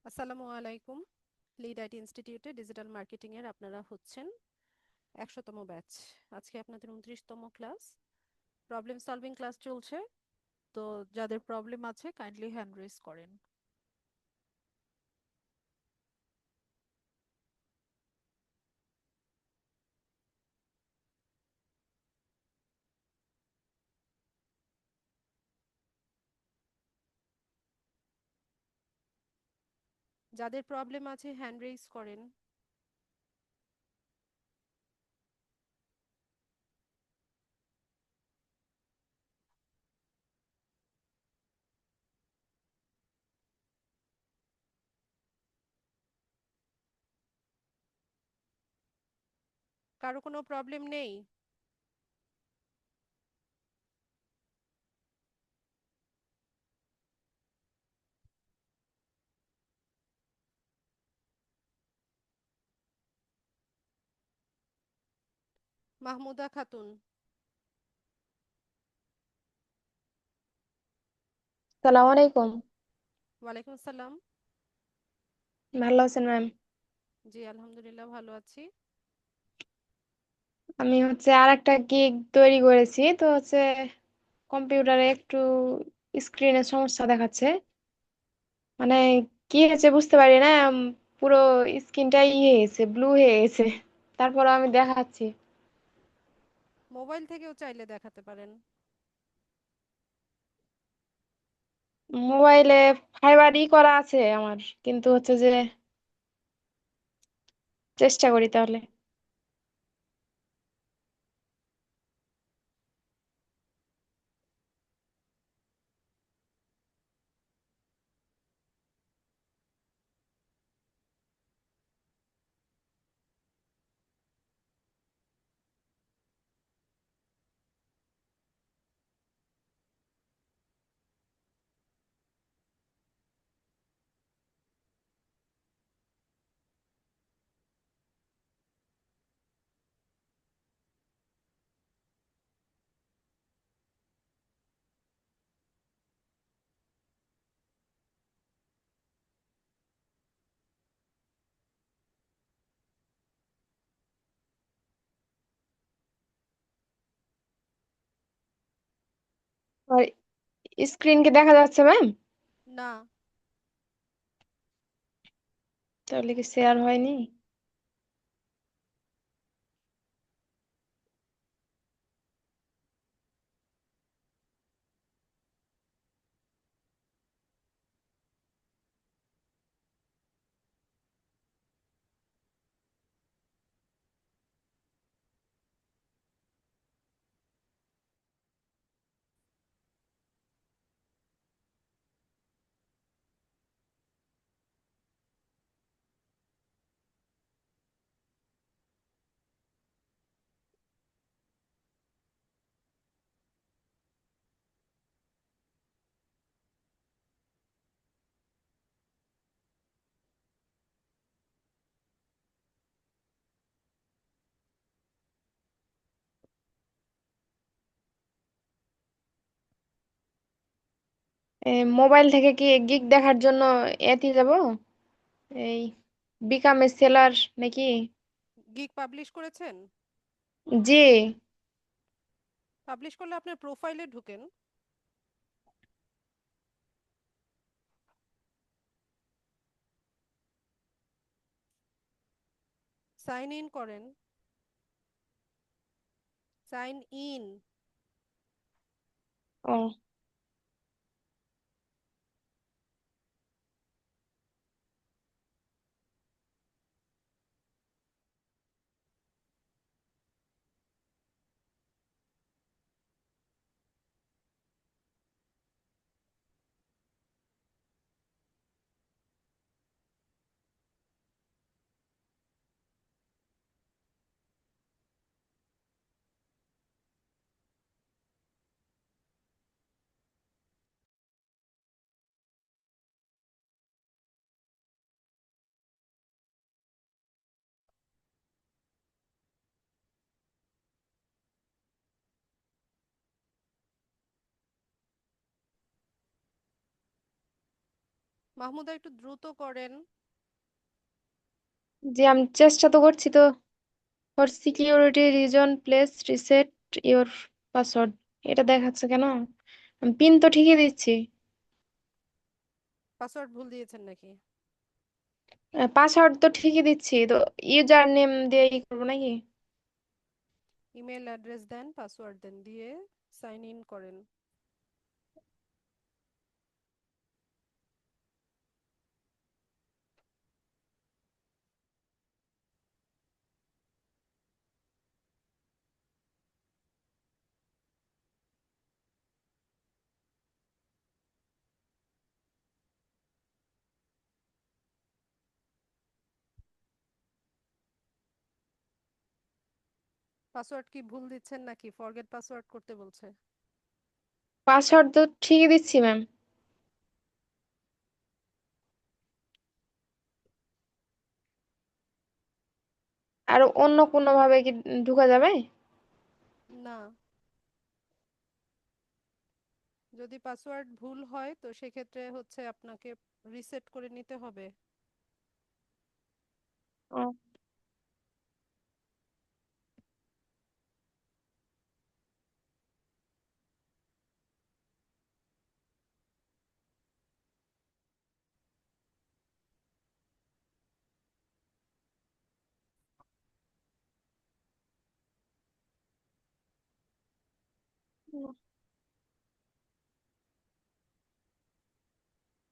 আসসালামু আলাইকুম। Lead IT ইনস্টিটিউটে ডিজিটাল মার্কেটিং এর আপনারা হচ্ছেন 100তম ব্যাচ। আজকে আপনাদের 29তম ক্লাস। প্রবলেম সলভিং ক্লাস চলছে। তো যাদের প্রবলেম আছে কাইন্ডলি হ্যান্ড রেজ করেন। যাদের প্রবলেম আছে হ্যান্ড রেজ করেন। কারো কোনো প্রবলেম নেই? মাহমুদা খাতুন। সালাম আলাইকুম। ওয়ালাইকুম আসসালাম। ভালো আছেন ম্যাম? জি আলহামদুলিল্লাহ ভালো আছি। আমি আর একটা গিগ তৈরি করেছি, তো কম্পিউটারে একটু স্ক্রিনের সমস্যা দেখাচ্ছে। মানে কি হয়েছে বুঝতে পারি না। পুরো স্ক্রিনটাই ইয়ে হয়েছে, ব্লু হয়ে গেছে। তারপর আমি দেখাচ্ছি। মোবাইল থেকেও চাইলে দেখাতে পারেন। মোবাইলে ফাইবার করা আছে আমার, কিন্তু চেষ্টা করি তাহলে। আর স্ক্রিন কি দেখা যাচ্ছে ম্যাম? না। তাহলে কি শেয়ার হয়নি? মোবাইল থেকে কি গিগ দেখার জন্য এতে যাব, এই বিকামের সেলার নাকি? গিগ পাবলিশ করেছেন? জি। পাবলিশ করলে আপনার প্রোফাইলে ঢুকেন। সাইন ইন করেন। Sign in. ও, মাহমুদা, একটু দ্রুত করেন। যে আমি চেষ্টা তো করছি তো। For security reason please reset your password, এটা দেখাচ্ছে কেন? আমি পিন তো ঠিকই দিচ্ছি। পাসওয়ার্ড ভুল দিয়েছেন নাকি? পাসওয়ার্ড তো ঠিকই দিচ্ছি তো, ইউজার নেম দিয়ে ই করবো নাকি? ইমেল অ্যাড্রেস দেন, পাসওয়ার্ড দেন, দিয়ে সাইন ইন করেন। পাসওয়ার্ড কি ভুল দিচ্ছেন নাকি ফরগেট পাসওয়ার্ড করতে বলছে? পাসওয়ার্ড তো ঠিকই দিচ্ছি ম্যাম। আর অন্য কোনো ভাবে কি ঢুকা যাবে? না, যদি পাসওয়ার্ড ভুল হয় তো সেক্ষেত্রে হচ্ছে আপনাকে রিসেট করে নিতে হবে। ও,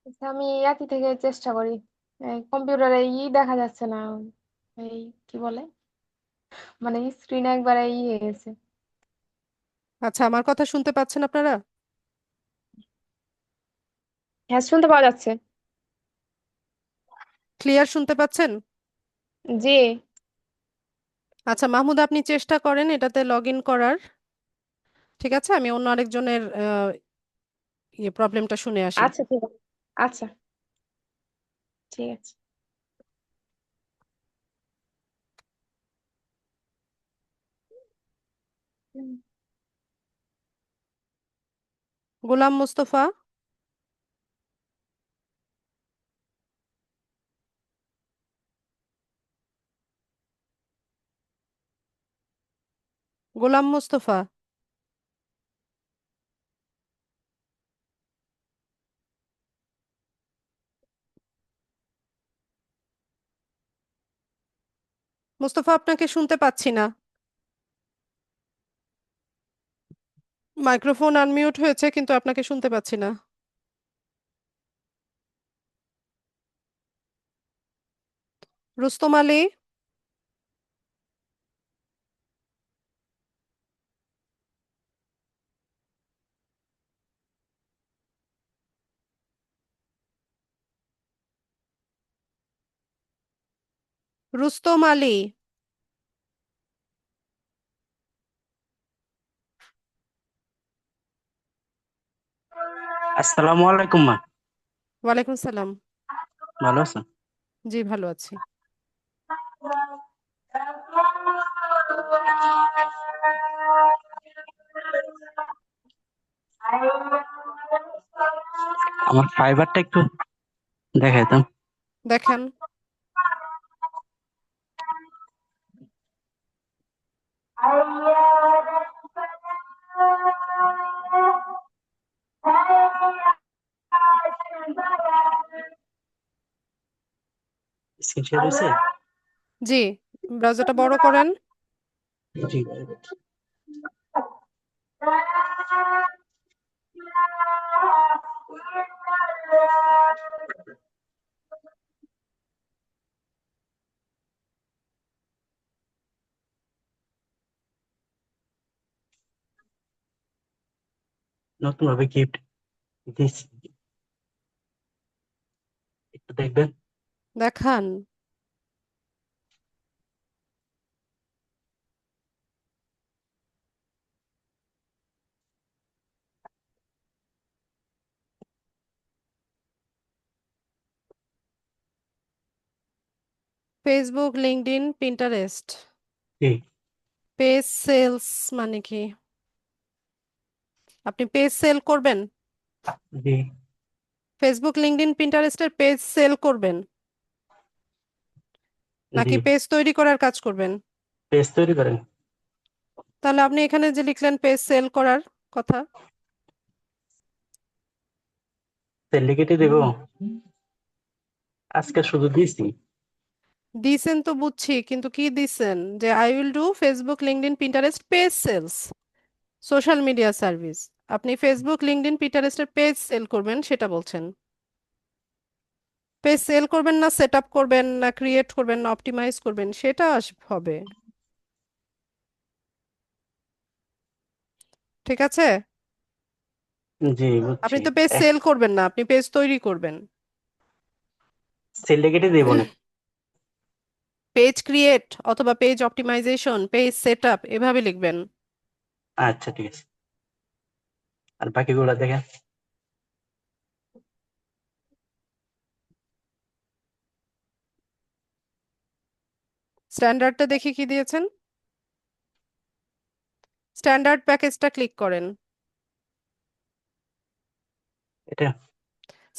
আচ্ছা, আমি একই থেকে চেষ্টা করি। কম্পিউটারে দেখা যাচ্ছে না। এই কি বলে, মানে স্ক্রিন একবারে হয়ে গেছে। আচ্ছা, আমার কথা শুনতে পাচ্ছেন আপনারা? হ্যাঁ, শুনতে পাওয়া যাচ্ছে। ক্লিয়ার শুনতে পাচ্ছেন? জি। আচ্ছা মাহমুদ, আপনি চেষ্টা করেন এটাতে লগ ইন করার। ঠিক আছে, আমি অন্য আরেকজনের প্রবলেমটা শুনে আসি। আচ্ছা ঠিক আছে। আচ্ছা ঠিক আছে। হুম। গোলাম মুস্তফা। গোলাম মুস্তফা। মুস্তফা, আপনাকে শুনতে পাচ্ছি না। মাইক্রোফোন আনমিউট হয়েছে কিন্তু আপনাকে শুনতে পাচ্ছি না। রুস্তম আলী। রুস্তম আলী। আসসালামু আলাইকুম মা। ওয়ালাইকুম সালাম। ভালো আছেন? জি, ভালো আছি। আমার ফাইবারটা একটু দেখাইতাম। দেখেন। স্ক্রিন শেয়ার হয়েছে? জি, ব্রাউজারটা বড় করেন। জি। নতুন ভাবে গিফট দিচ্ছি, একটু দেখবেন। দেখান। Facebook, LinkedIn, Pinterest. জি। পেজ সেলস মানে কি? আপনি পেজ সেল করবেন? জি। ফেসবুক, লিঙ্কডইন, পিন্টারেস্টের পেজ সেল করবেন নাকি জি, পেজ তৈরি করার কাজ করবেন? পেজ তৈরি করেন। তাহলে আপনি এখানে যে লিখলেন পেজ সেল করার কথা, সেল কেটে দেবো? আজকে শুধু দিয়েছি। দিছেন তো বুঝছি, কিন্তু কি দিছেন? যে I will do Facebook, LinkedIn, Pinterest page sales, social media service. আপনি ফেসবুক, লিঙ্কডইন, পিন্টারেস্টের পেজ সেল করবেন সেটা বলছেন। পেজ সেল করবেন না সেট আপ করবেন না ক্রিয়েট করবেন না অপটিমাইজ করবেন সেটা হবে। ঠিক আছে? জি, আপনি বুঝছি। তো পেজ সেল করবেন না, আপনি পেজ তৈরি করবেন। সেল কেটে দেবো না? পেজ ক্রিয়েট অথবা page optimization, page set up এভাবে লিখবেন। আচ্ছা, ঠিক আছে। আর বাকিগুলো দেখেন। স্ট্যান্ডার্ডটা দেখে কি দিয়েছেন? স্ট্যান্ডার্ড প্যাকেজটা ক্লিক করেন। এটা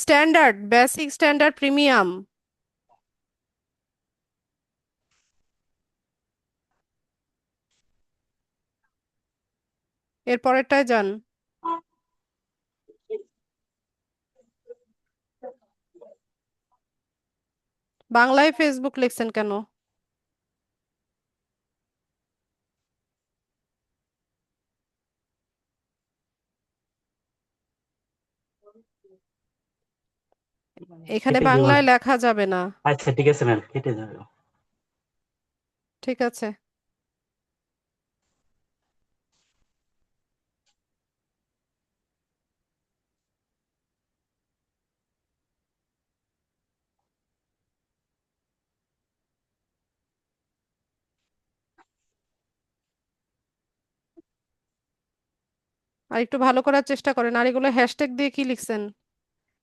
স্ট্যান্ডার্ড, বেসিক, স্ট্যান্ডার্ড, প্রিমিয়াম। এর পরেরটায় যান। বাংলায় ফেসবুক লিখছেন কেন? এখানে কেটে দেবো না? বাংলায় লেখা যাবে না। আচ্ছা, ঠিক আছে ম্যাম, কেটে দেবো। ঠিক আছে। আর একটু ভালো করার চেষ্টা করেন। আর এগুলো হ্যাশট্যাগ দিয়ে কি লিখছেন?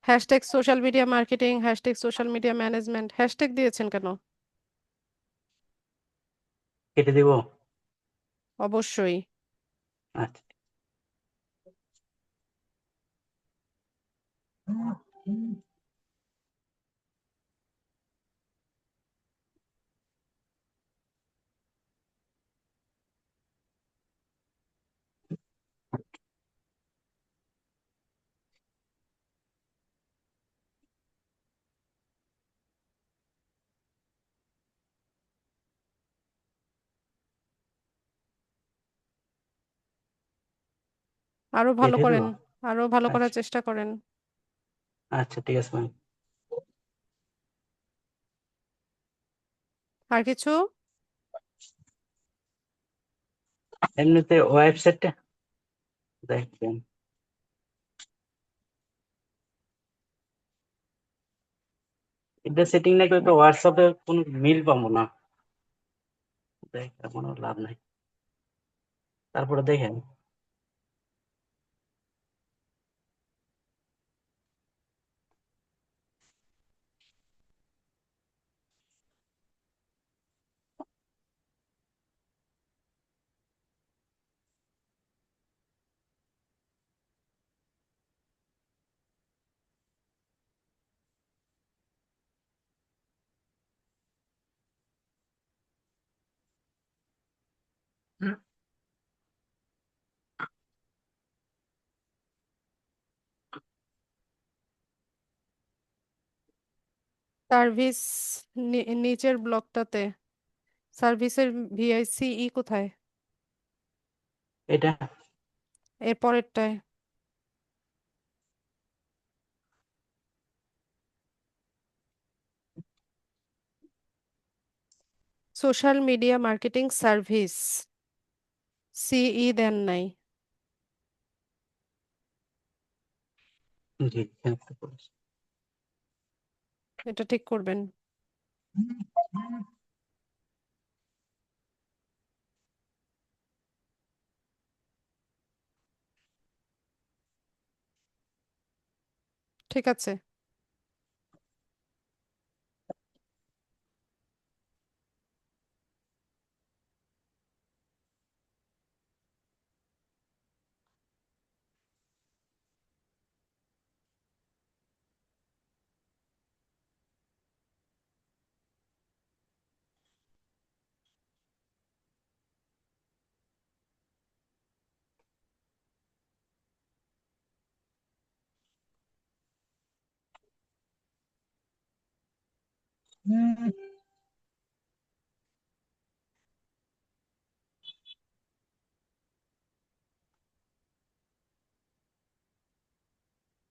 Hashtag social media marketing, hashtag social media management, hashtag দিয়েছেন কেন? কেটে দেবো? অবশ্যই। আচ্ছা। আরো ভালো কেটে করেন, দেবো? আরো ভালো করার আচ্ছা, চেষ্টা করেন। আচ্ছা, ঠিক আছে ম্যাম। আর কিছু? এমনিতে ওয়েবসাইটটা দেখবেন। এটা সেটিং না করলে তো হোয়াটসঅ্যাপে কোনো মিল পাবো না। দেখ, কোনো লাভ নাই। তারপরে দেখেন। সার্ভিস, নিচের ব্লকটাতে সার্ভিসের ভিআইসিই কোথায়? এটা এর পরেরটায় সোশ্যাল মিডিয়া মার্কেটিং সার্ভিস, সিই দেন নাই। জি, এখানে তো করেছি। এটা ঠিক করবেন। ঠিক আছে।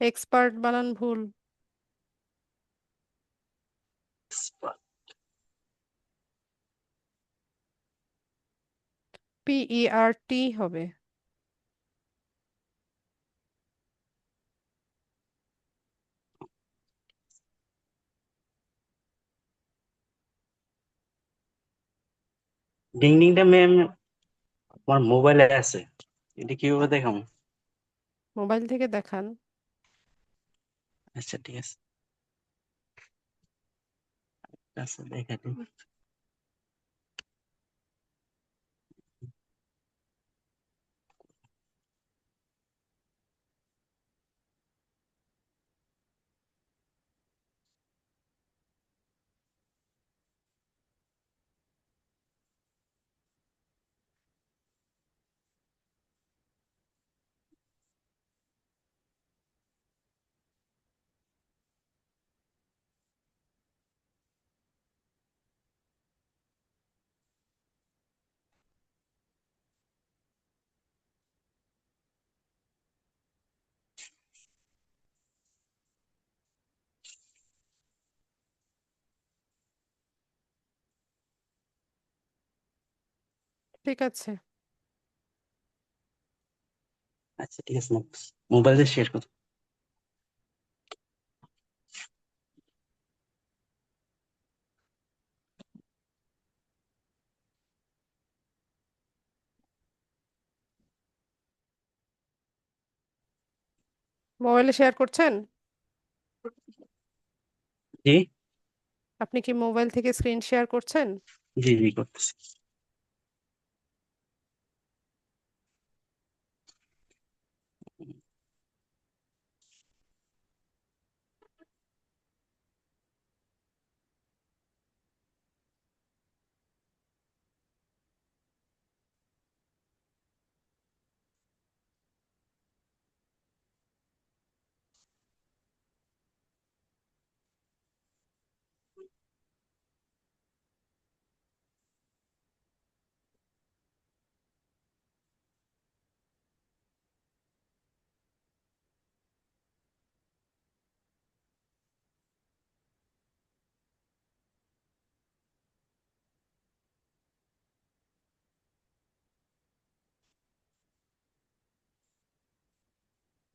এক্সপার্ট বানান ভুল। PERT হবে। ডিং ডিংটা ম্যাম আমার মোবাইলে আছে, এটা কিভাবে দেখাম? মোবাইল থেকে দেখান। আচ্ছা ঠিক আছে, আচ্ছা দেখাতে। ঠিক আছে। আচ্ছা ঠিক আছে ম্যাম, মোবাইলে শেয়ার করো। মোবাইলে শেয়ার করছেন? জি আপনি কি মোবাইল থেকে স্ক্রিন শেয়ার করছেন? জি জি করতেছি।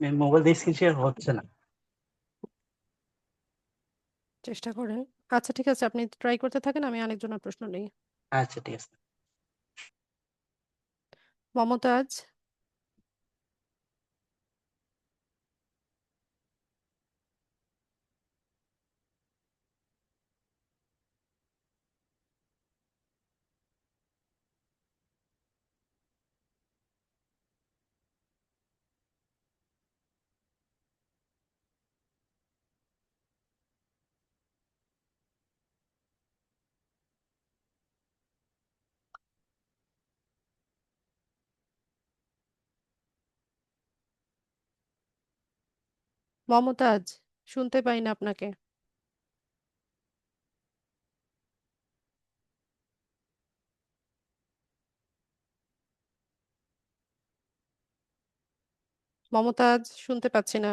ম্যাম মোবাইল দিয়ে স্ক্রিন শেয়ার হচ্ছে না। চেষ্টা করেন। আচ্ছা ঠিক আছে, আপনি ট্রাই করতে থাকেন, আমি আরেকজনের প্রশ্ন নেই। আচ্ছা ঠিক আছে। মমতাজ। মমতাজ, শুনতে পাই না আপনাকে। মমতাজ, শুনতে পাচ্ছি না।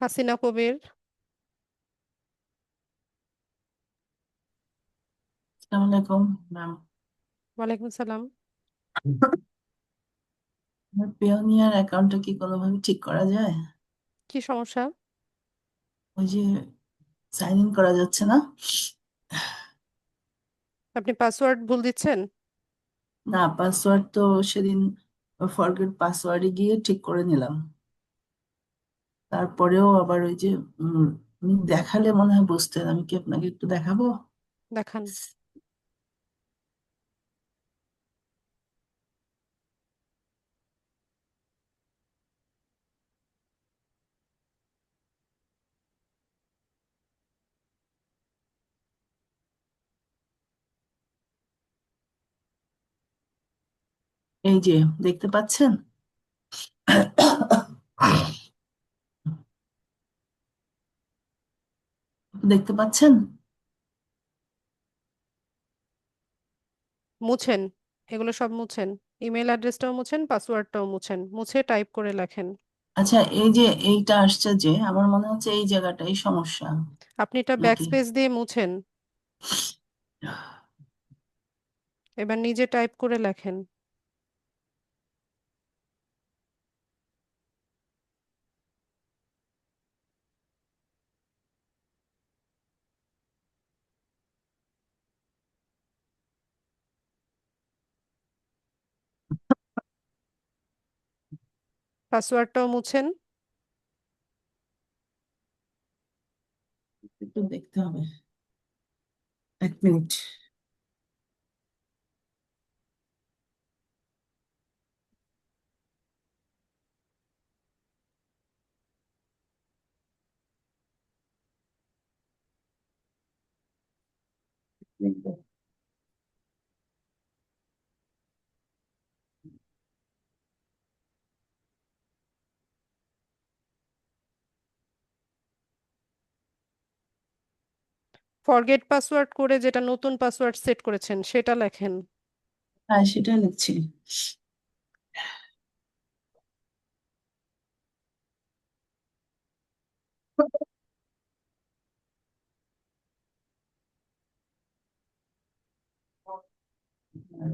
হাসিনা কবির। আসসালামু আলাইকুম ম্যাম। ওয়ালাইকুম সালাম। আমার পিওনিয়ার অ্যাকাউন্টটা কি কোনোভাবে ঠিক করা যায়? কি সমস্যা? ওই যে সাইন ইন করা যাচ্ছে না। আপনি পাসওয়ার্ড ভুল দিচ্ছেন? না, পাসওয়ার্ড তো সেদিন ফরগেট পাসওয়ার্ডে গিয়ে ঠিক করে নিলাম। তারপরেও আবার ওই যে উনি দেখালে মনে হয় বুঝতেন। আমি কি আপনাকে একটু দেখাবো? দেখান। এই যে দেখতে পাচ্ছেন? দেখতে পাচ্ছেন? মুছেন, এগুলো সব মুছেন, ইমেল অ্যাড্রেসটাও মুছেন, পাসওয়ার্ডটাও মুছেন, মুছে টাইপ করে লেখেন। আচ্ছা, এই যে এইটা আসছে, যে আমার মনে হচ্ছে এই জায়গাটাই সমস্যা আপনি এটা নাকি? ব্যাকস্পেস দিয়ে মুছেন, এবার নিজে টাইপ করে লেখেন। পাসওয়ার্ডটাও মুছেন। একটু দেখতে হবে, 1 মিনিট। ফরগেট পাসওয়ার্ড করে যেটা নতুন পাসওয়ার্ড সেট করেছেন সেটা লেখেন। হ্যাঁ, সেটা লিখছি।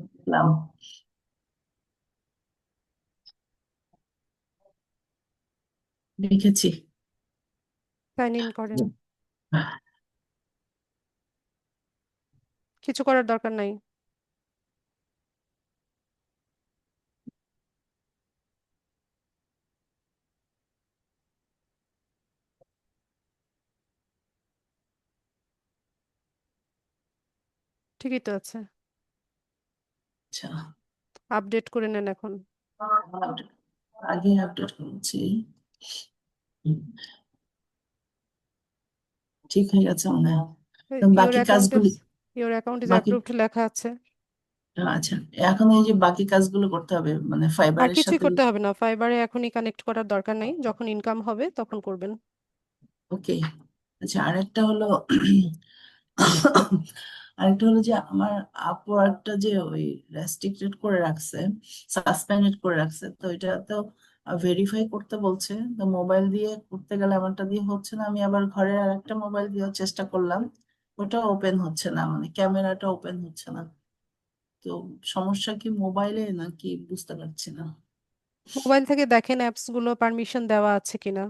লিখলাম। লিখেছি। সাইন ইন করেন, কিছু করার দরকার নাই। ঠিকই তো আছে, আচ্ছা, আপডেট করে নেন এখন। আগে আপডেট করেছি। ঠিক হয়ে গেছে মনে হয়। তো ইওর বাকি অ্যাকাউন্ট ইজ কাজগুলি, ইওর অ্যাকাউন্ট ইজ বাকি, অ্যাপ্রুভড লেখা আছে। আচ্ছা, এখন এই যে বাকি কাজগুলো করতে হবে, মানে আর ফাইবারের কিছুই সাথে। করতে হবে না, ফাইবারে এখনই কানেক্ট করার দরকার নাই, যখন ইনকাম হবে তখন করবেন। ওকে। আচ্ছা, আরেকটা হলো আরেকটা হলো যে আমার আপওয়ার্কটা যে ওই রেস্ট্রিক্টেড করে রাখছে, সাসপেন্ডেড করে রাখছে, তো এটা তো ভেরিফাই করতে বলছে। তো মোবাইল দিয়ে করতে গেলে আমারটা দিয়ে হচ্ছে না, আমি আবার ঘরে আরেকটা মোবাইল দিয়ে চেষ্টা করলাম, ওটা ওপেন হচ্ছে না, মানে ক্যামেরাটা ওপেন হচ্ছে না। তো সমস্যা কি মোবাইলে নাকি বুঝতে পারছি না। মোবাইল থেকে দেখেন অ্যাপস গুলো পারমিশন দেওয়া আছে কিনা,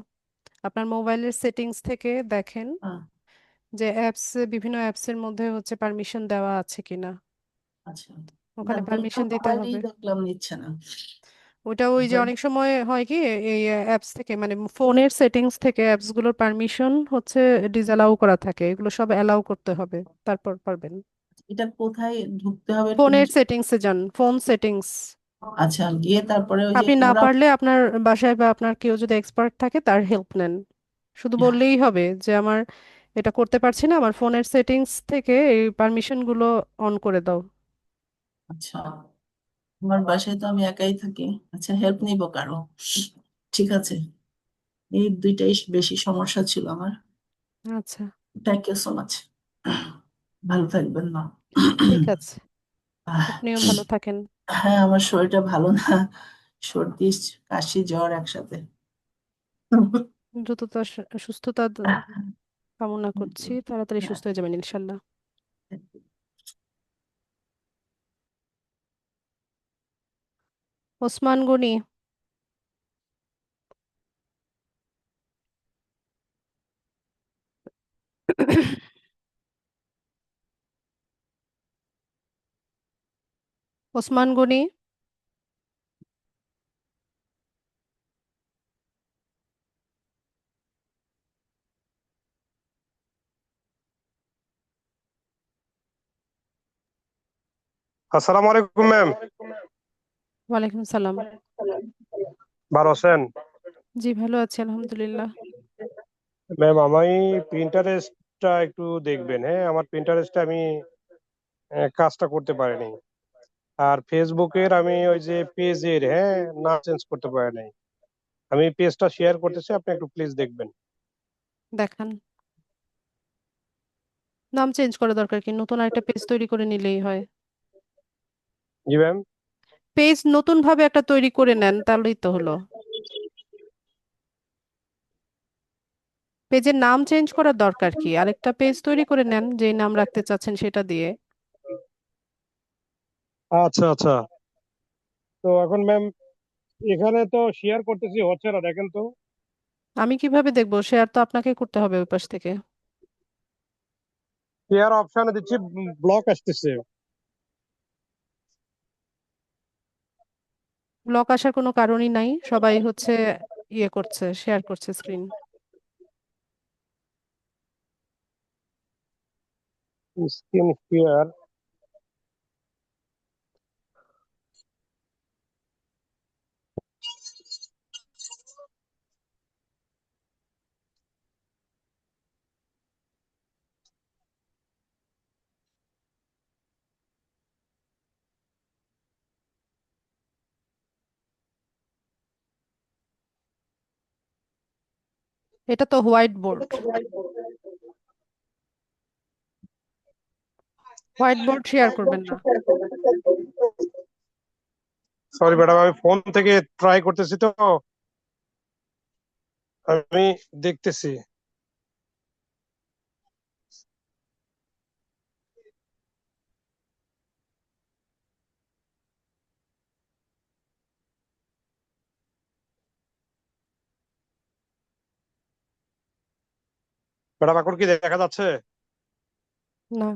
আপনার মোবাইলের সেটিংস থেকে দেখেন আহ, যে অ্যাপস, বিভিন্ন অ্যাপসের মধ্যে হচ্ছে পারমিশন দেওয়া আছে কিনা, আচ্ছা, না ওখানে দুইটা পারমিশন দিতে মোবাইলেই হবে। দেখলাম নিচ্ছে না। ওটা ওই যে মোবাইল, অনেক সময় হয় কি, এই অ্যাপস থেকে মানে ফোনের সেটিংস থেকে অ্যাপস গুলোর পারমিশন হচ্ছে ডিসঅ্যালাউ করা থাকে, এগুলো সব অ্যালাউ করতে হবে, তারপর পারবেন। এটা কোথায় ঢুকতে হবে একটু ফোনের সেটিংসে যান, ফোন সেটিংস। আচ্ছা, গিয়ে তারপরে ওই যে আপনি না ওরা, পারলে আপনার বাসায় বা আপনার কেউ যদি এক্সপার্ট থাকে তার হেল্প নেন, শুধু বললেই হবে যে আমার এটা করতে পারছি না, আমার ফোনের সেটিংস থেকে এই পারমিশন গুলো অন করে দাও। আচ্ছা, আমার বাসায় তো আমি একাই থাকি। আচ্ছা, হেল্প নিব কারো? ঠিক আছে, এই দুইটাই বেশি সমস্যা ছিল আমার। আচ্ছা, থ্যাংক ইউ সো মাচ। ভালো থাকবেন না? ঠিক আছে, আপনিও ভালো থাকেন। হ্যাঁ, আমার শরীরটা ভালো না, সর্দি কাশি জ্বর একসাথে। দ্রুততা সুস্থতা কামনা করছি, তাড়াতাড়ি সুস্থ হয়ে যাবেন ইনশাল্লাহ। ওসমান গনি, ওসমান গনি। আসসালামু আলাইকুম ম্যাম। ওয়ালাইকুম সালাম। ভালো আছেন? জি ভালো আছি আলহামদুলিল্লাহ। ম্যাম, আমি প্রিন্টারেস্টটা একটু দেখবেন। হ্যাঁ, আমার প্রিন্টারেস্টটা আমি কাজটা করতে পারিনি। আর ফেসবুকের আমি ওই যে পেজের, হ্যাঁ, নাম চেঞ্জ করতে পারি নাই। আমি পেজটা শেয়ার করতেছি, আপনি একটু প্লিজ দেখবেন। দেখান। নাম চেঞ্জ করা দরকার কি? নতুন আরেকটা পেজ তৈরি করে নিলেই হয়। জি ম্যাম। পেজ নতুন ভাবে একটা তৈরি করে নেন, তাহলেই তো হলো। পেজের নাম চেঞ্জ করার দরকার কি? আরেকটা পেজ তৈরি করে নেন, যেই নাম রাখতে চাচ্ছেন সেটা দিয়ে। আচ্ছা আচ্ছা, তো এখন ম্যাম এখানে তো শেয়ার করতেছি, হচ্ছে না, দেখেন তো। আমি কিভাবে দেখবো? শেয়ার তো আপনাকে করতে হবে ওই পাশ থেকে। শেয়ার অপশনে দিচ্ছি, ব্লক আসতেছে। ব্লক আসার কোনো কারণই নাই, সবাই হচ্ছে ইয়ে করছে, শেয়ার করছে স্ক্রিন। Screen share. এটা তো white board. White board share করবেন না। সরি ম্যাডাম, আমি ফোন থেকে ট্রাই করতেছি তো, আমি দেখতেছি। ম্যাডাম এখন কি দেখা যাচ্ছে? না।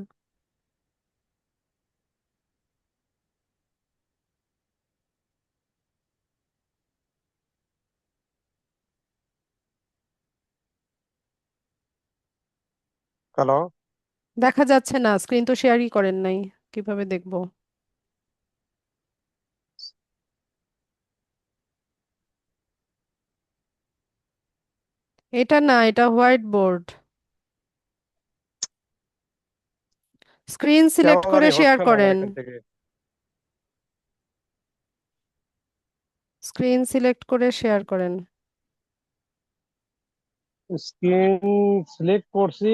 হ্যালো। দেখা যাচ্ছে না, স্ক্রিন তো শেয়ারই করেন নাই, কিভাবে দেখবো? এটা না, এটা হোয়াইট বোর্ড। স্ক্রিন কেন সিলেক্ট করে জানি শেয়ার হচ্ছে না আমার করেন। এখান থেকে। স্ক্রিন সিলেক্ট করে শেয়ার করেন। স্ক্রিন সিলেক্ট করছি।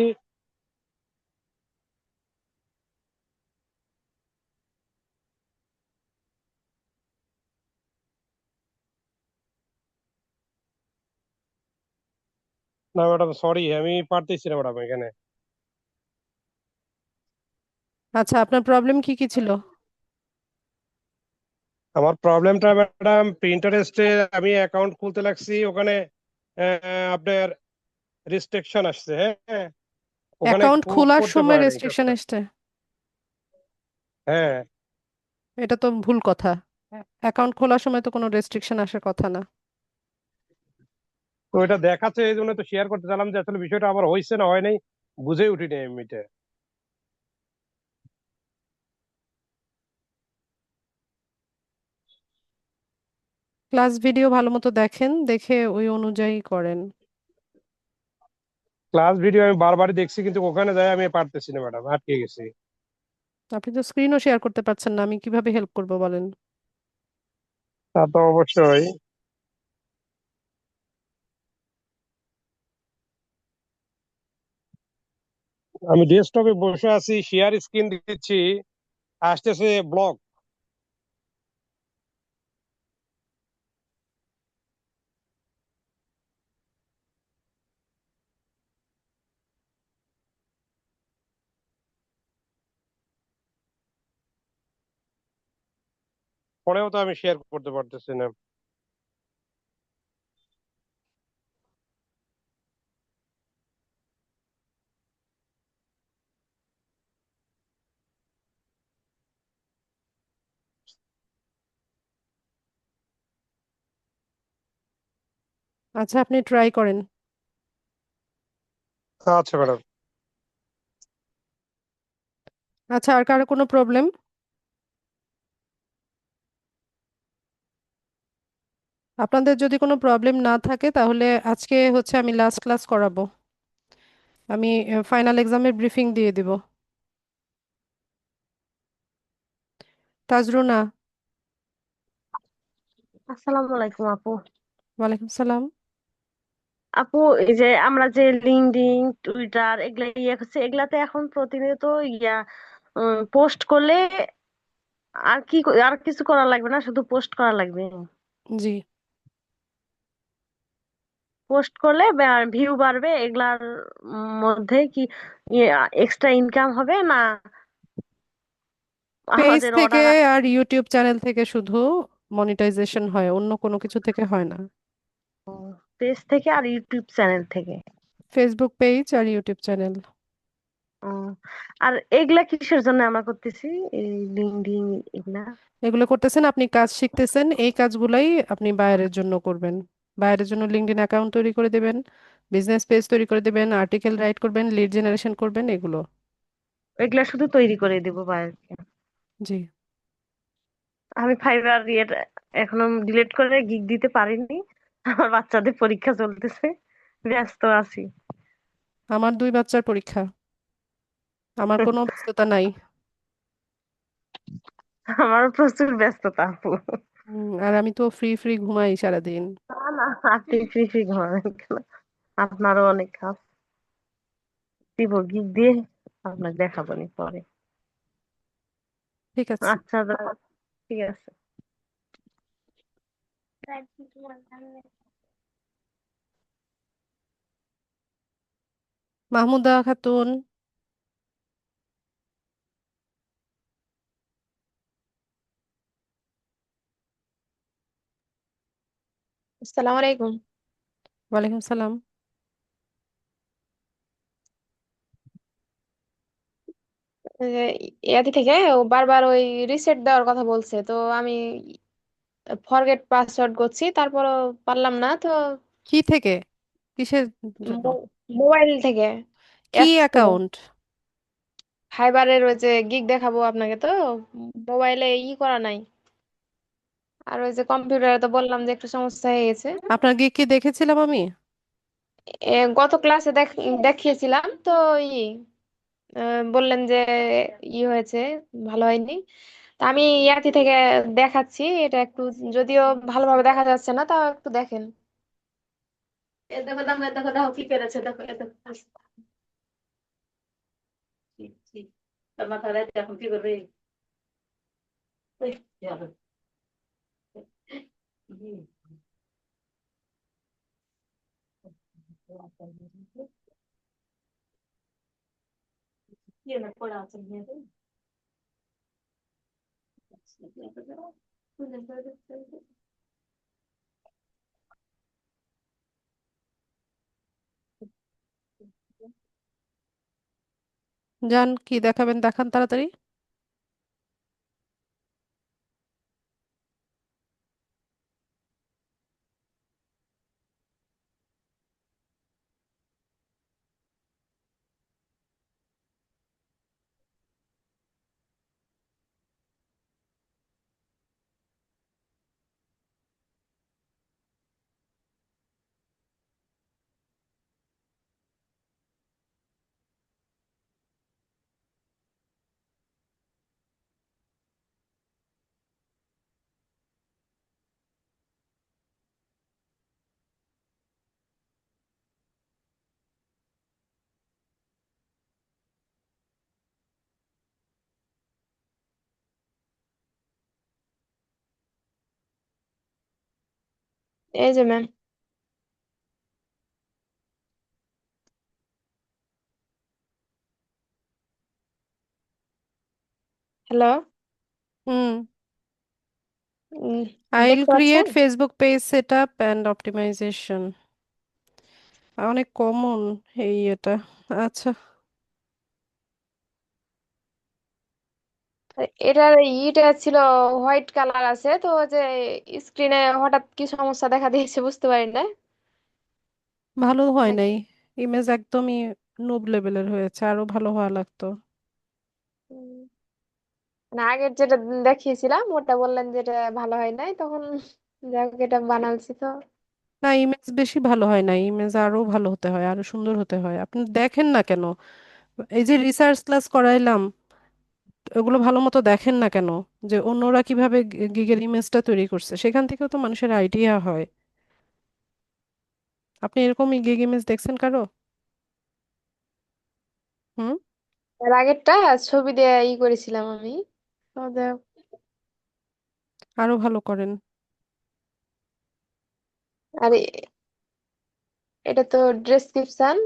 না ম্যাডাম, সরি, আমি পারতেছি না ম্যাডাম এখানে। আচ্ছা, আপনার প্রবলেম কি কি ছিল? আমার প্রবলেমটা ম্যাডাম, প্রিন্টারেস্টে আমি অ্যাকাউন্ট খুলতে লাগছি, ওখানে আপনার রেস্ট্রিকশন আসছে, হ্যাঁ, ওখানে অ্যাকাউন্ট খোলার করতে সময় পারে নাই রেস্ট্রিকশন কাজটা। এসছে? হ্যাঁ। এটা তো ভুল কথা। অ্যাকাউন্ট খোলার সময় তো কোনো রেস্ট্রিকশন আসার কথা না। তো এটা দেখাচ্ছে, এই জন্য তো শেয়ার করতে চাইলাম যে আসলে বিষয়টা আবার হয়েছে না হয় নাই, বুঝে উঠিনি এমনিতে। ক্লাস ভিডিও ভালো মতো দেখেন, দেখে ওই অনুযায়ী করেন। ক্লাস ভিডিও আমি বারবারই দেখছি, কিন্তু ওখানে যাই আমি পারতেছি না ম্যাডাম, আটকে গেছি। আপনি তো স্ক্রিনও শেয়ার করতে পারছেন না, আমি কিভাবে হেল্প করব বলেন? তা তো অবশ্যই। আমি ডেস্কটপে বসে আছি, শেয়ার স্ক্রিন দিচ্ছি, আসতেছে ব্লক। পরেও তো আমি শেয়ার করতে পারতেছি না। আচ্ছা, আপনি ট্রাই করেন। আচ্ছা ম্যাডাম। আচ্ছা, আর কারো কোনো প্রবলেম? আপনাদের যদি কোনো প্রবলেম না থাকে তাহলে আজকে হচ্ছে আমি লাস্ট ক্লাস করাবো। আমি ফাইনাল এক্সামের ব্রিফিং দিয়ে দিব। তাজরুনা। আসসালামু আলাইকুম আপু। ওয়ালাইকুম সালাম। আপু, এই যে আমরা যে লিঙ্কডইন, টুইটার এগুলা ইয়ে করছে, এগুলাতে এখন প্রতিনিয়ত ইয়া পোস্ট করলে আর কিছু করা লাগবে না, শুধু পোস্ট করা লাগবে। জি। পোস্ট করলে ভিউ বাড়বে, এগুলার মধ্যে কি এক্সট্রা ইনকাম হবে না? পেজ আমাদের থেকে অর্ডার? আর ইউটিউব চ্যানেল থেকে শুধু মনিটাইজেশন হয়, অন্য কোনো কিছু থেকে হয় না। পেজ থেকে আর ইউটিউব চ্যানেল থেকে? ফেসবুক পেজ আর ইউটিউব চ্যানেল। ও, আর এগুলা কিসের জন্য আমরা করতেছি, এই লিঙ্কডইন এগুলা? এগুলো করতেছেন, আপনি কাজ শিখতেছেন, এই কাজগুলাই আপনি বাইরের জন্য করবেন। বাইরের জন্য লিঙ্কডইন অ্যাকাউন্ট তৈরি করে দেবেন, বিজনেস পেজ তৈরি করে দেবেন, আর্টিকেল রাইট করবেন, লিড জেনারেশন করবেন, এগুলো। এগুলা শুধু তৈরি করে দিব বাইরে? জি। আমি ফাইবার ইয়েটা এখনো ডিলিট করে গিগ দিতে পারিনি। আমার বাচ্চাদের পরীক্ষা চলতেছে, ব্যস্ত আছি। আমার 2 বাচ্চার পরীক্ষা, আমার কোনো ব্যস্ততা নাই। আমারও প্রচুর ব্যস্ততা আপু। আর আমি তো ফ্রি ফ্রি ঘুমাই সারাদিন। না না, আপনি ফ্রি ফ্রি ঘুমাবেন কেন? আপনারও অনেক কাজ। দিব গিগ দিয়ে, আপনাকে দেখাবো নি পরে। ঠিক আছে। আচ্ছা ঠিক আছে। মাহমুদা খাতুন। আসসালামু আলাইকুম। ওয়ালাইকুম সালাম। ইয়াদি থেকে ও বারবার ওই রিসেট দেওয়ার কথা বলছে, তো আমি ফরগেট পাসওয়ার্ড করছি, তারপরও পারলাম না তো। কি থেকে? কিসের জন্য? মোবাইল থেকে কি এত অ্যাকাউন্ট? ফাইবারের ওই যে গিগ দেখাবো আপনাকে, তো মোবাইলে করা নাই। আর ওই যে কম্পিউটারে তো বললাম যে একটু সমস্যা হয়ে গেছে। আপনার গিগ কি দেখেছিলাম আমি? গত ক্লাসে দেখিয়েছিলাম তো। ই বললেন যে হয়েছে, ভালো হয়নি। তা আমি ইয়াতি থেকে দেখাচ্ছি এটা একটু, যদিও ভালোভাবে দেখা যাচ্ছে না, তাও একটু দেখেন। এ দেখো দেখো দেখো দেখো কি পেরেছে, দেখো এ দেখো। ছি, ছি। তোর মাথা রাখতে এখন কি করবে? ওই, কি হবে? হুম। কি না পড়া আছে মেয়েদের? যান, কি দেখাবেন দেখান তাড়াতাড়ি। এই যে ম্যাম। হ্যালো। হুম। I'll দেখতে পাচ্ছেন? create Facebook page setup and optimization. অনেক কমন এই এটা। আচ্ছা। এটার ছিল হোয়াইট কালার আছে, তো যে স্ক্রিনে হঠাৎ কি সমস্যা দেখা দিয়েছে বুঝতে পারি না। ভালো হয় নাকি নাই। ইমেজ একদমই নুব লেভেলের হয়েছে, আরো ভালো হওয়া লাগতো। উম, না, আগের যেটা দেখিয়েছিলাম ওটা বললেন যেটা ভালো হয় নাই, তখন যাই হোক এটা বানালছি তো। না, ইমেজ বেশি ভালো হয় না, ইমেজ আরো ভালো হতে হয়, আরো সুন্দর হতে হয়। আপনি দেখেন না কেন? এই যে রিসার্চ ক্লাস করাইলাম, ওগুলো ভালো মতো দেখেন না কেন, যে অন্যরা কিভাবে গিগের ইমেজটা তৈরি করছে, সেখান থেকেও তো মানুষের আইডিয়া হয়। আপনি এরকম গিগ ইমেজ দেখছেন কারো? হুম। এর আগেরটা ছবি দিয়ে করেছিলাম আমি। তো আরো ভালো করেন। আর এটা তো ডেসক্রিপশন,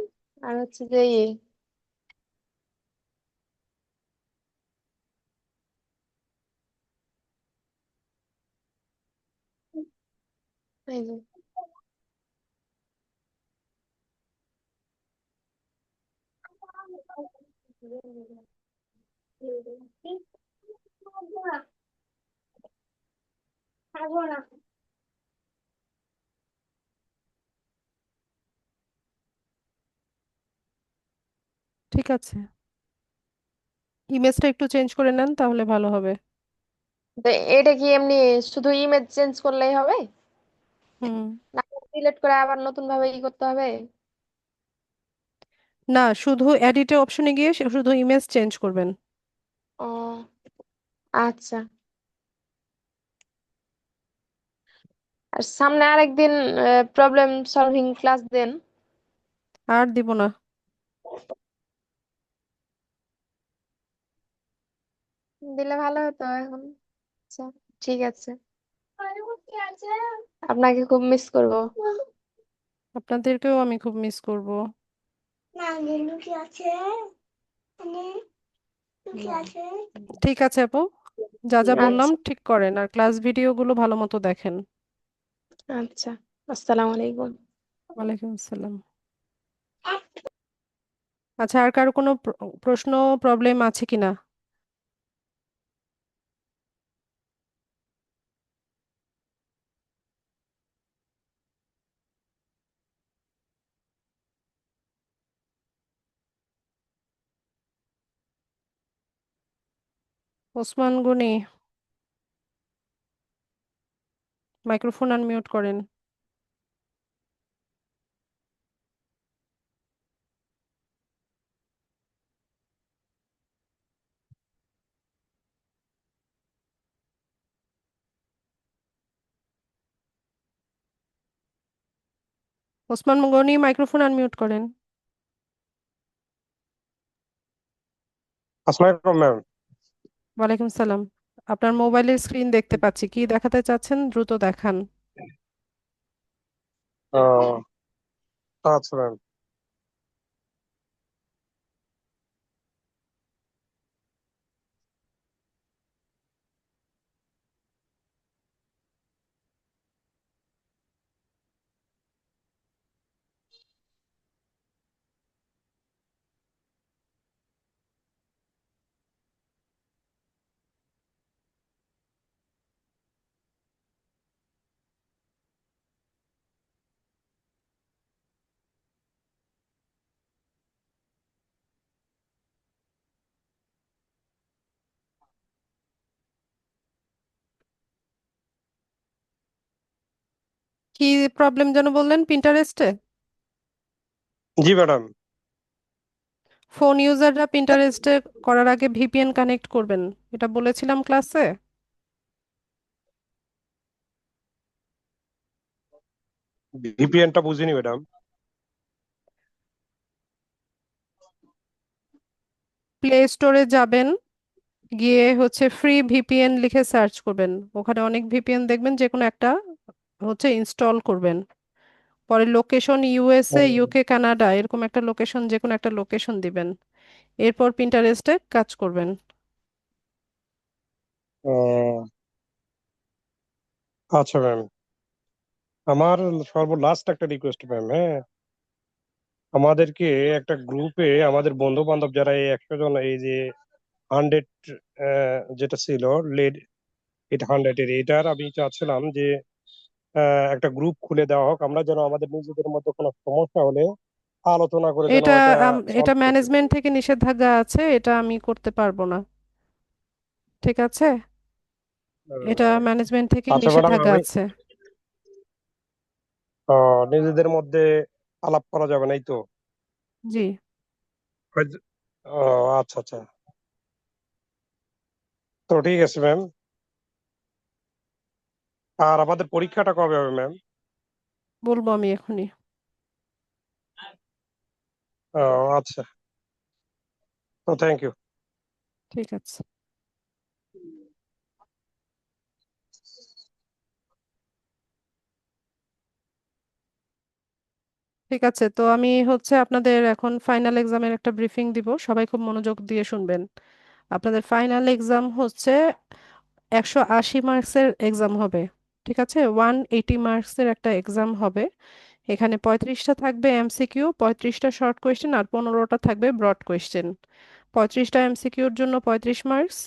আর হচ্ছে যে এই যে ঠিক আছে, ইমেজটা একটু চেঞ্জ করে নেন তাহলে ভালো হবে। তো এটা কি এমনি শুধু ইমেজ চেঞ্জ করলেই হবে, হুম। না ডিলিট করে আবার নতুন ভাবে করতে হবে? না, শুধু এডিটে অপশনে গিয়ে শুধু ইমেজ চেঞ্জ করবেন। ও আচ্ছা। আর সামনে আরেকদিন প্রবলেম সলভিং ক্লাস দেন। আর দিব না। দিলে ভালো হতো এখন। আচ্ছা, ঠিক আছে। আপনাকে খুব মিস করব। আপনাদেরকেও আমি খুব মিস করব। ঠিক আছে আপু, যা যা বললাম আচ্ছা ঠিক করেন, আর ক্লাস ভিডিওগুলো ভালো মতো দেখেন। আচ্ছা, আসসালামু আলাইকুম। ওয়ালাইকুম আসসালাম। আচ্ছা, আর কারো কোনো প্রশ্ন, প্রবলেম আছে কিনা? ওসমান গনি, মাইক্রোফোন আনমিউট করেন। ওসমান গনি, মাইক্রোফোন আনমিউট করেন। আসসালামু আলাইকুম ম্যাম। ওয়ালাইকুম সালাম। আপনার মোবাইলের স্ক্রিন দেখতে পাচ্ছি, কি দেখাতে চাচ্ছেন দ্রুত দেখান। আচ্ছা ম্যাম। কি প্রবলেম যেন বললেন পিন্টারেস্টে? জি ম্যাডাম। ফোন ইউজাররা পিন্টারেস্টে করার আগে ভিপিএন কানেক্ট করবেন, এটা বলেছিলাম ক্লাসে। ভিপিএনটা বুঝিনি ম্যাডাম। প্লে স্টোরে যাবেন, গিয়ে হচ্ছে ফ্রি ভিপিএন লিখে সার্চ করবেন, ওখানে অনেক ভিপিএন দেখবেন, যে কোনো একটা হচ্ছে ইনস্টল করবেন। পরে লোকেশন ইউএসএ, ইউকে, কানাডা, এরকম একটা লোকেশন, যে কোনো একটা লোকেশন দিবেন। এরপর পিন্টারেস্টে কাজ করবেন। আচ্ছা ম্যাম, আমার লাস্ট একটা রিকোয়েস্ট ম্যাম। হ্যাঁ, আমাদেরকে একটা গ্রুপে আমাদের বন্ধু বান্ধব যারা এই 100 জন, এই যে 100 যেটা ছিল লেড, এটা 100-এর, এটার আমি চাচ্ছিলাম যে একটা গ্রুপ খুলে দেওয়া হোক, আমরা যেন আমাদের নিজেদের মধ্যে কোনো সমস্যা হলে আলোচনা করে যেন এটা এটা এটা সলভ করতে ম্যানেজমেন্ট পারি। থেকে নিষেধাজ্ঞা আছে, এটা আমি করতে পারবো না। ঠিক আছে, এটা আহ, ম্যানেজমেন্ট থেকে আচ্ছা ম্যাডাম, নিষেধাজ্ঞা আমি আছে। নিজেদের মধ্যে আলাপ করা যাবে না, এই তো? জি। হয়তো- ও, আচ্ছা আচ্ছা। তো ঠিক আছে ম্যাম। আর আমাদের পরীক্ষাটা কবে হবে ম্যাম? বলবো আমি এখনই। ও আচ্ছা, তো থ্যাংক ইউ। ঠিক আছে। ঠিক আছে, তো আমি হচ্ছে আপনাদের এখন ফাইনাল এক্সামের একটা ব্রিফিং দিব, সবাই খুব মনোযোগ দিয়ে শুনবেন। আপনাদের ফাইনাল এক্সাম হচ্ছে 180 মার্কসের এক্সাম হবে। ঠিক আছে, 180 মার্কসের একটা এক্সাম হবে। এখানে 35টা থাকবে এমসিকিউ, 35টা শর্ট কোয়েশ্চেন, আর 15টা থাকবে ব্রড কোয়েশ্চেন। 35টা এমসিকিউর জন্য 35 মার্কস,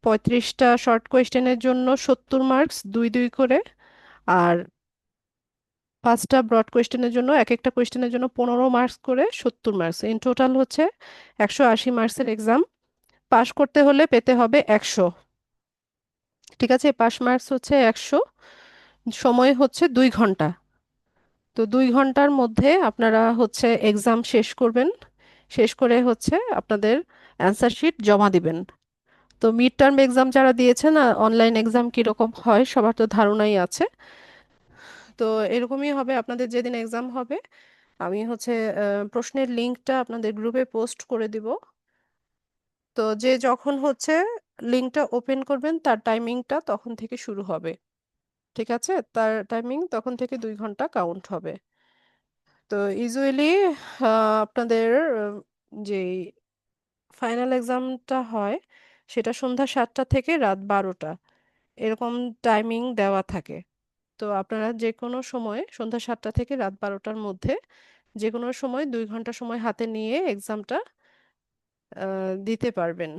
35টা শর্ট কোয়েশ্চেনের জন্য 70 মার্কস, 2 2 করে। আর 5টা ব্রড কোয়েশ্চেনের জন্য এক একটা কোয়েশ্চেনের জন্য 15 মার্কস করে, 70 মার্কস। ইন টোটাল হচ্ছে 180 মার্কসের এক্সাম। পাশ করতে হলে পেতে হবে 100। ঠিক আছে, পাস মার্কস হচ্ছে 100। সময় হচ্ছে 2 ঘন্টা। তো 2 ঘন্টার মধ্যে আপনারা হচ্ছে এক্সাম শেষ করবেন। শেষ করে হচ্ছে আপনাদের অ্যান্সার শিট জমা দিবেন। তো মিড টার্ম এক্সাম যারা দিয়েছেন, অনলাইন এক্সাম কিরকম হয় সবার তো ধারণাই আছে। তো এরকমই হবে আপনাদের যেদিন এক্সাম হবে। আমি হচ্ছে প্রশ্নের লিঙ্কটা আপনাদের গ্রুপে পোস্ট করে দিব। তো যে যখন হচ্ছে লিঙ্কটা ওপেন করবেন তার টাইমিংটা তখন থেকে শুরু হবে। ঠিক আছে, তার টাইমিং তখন থেকে 2 ঘন্টা কাউন্ট হবে। তো ইউজুয়ালি আপনাদের যে ফাইনাল এক্সামটা হয় সেটা সন্ধ্যা 7টা থেকে রাত 12টা, এরকম টাইমিং দেওয়া থাকে। তো আপনারা যে কোনো সময় সন্ধ্যা 7টা থেকে রাত 12টার মধ্যে যে কোনো সময় 2 ঘন্টা সময় হাতে নিয়ে এক্সামটা দিতে পারবেন।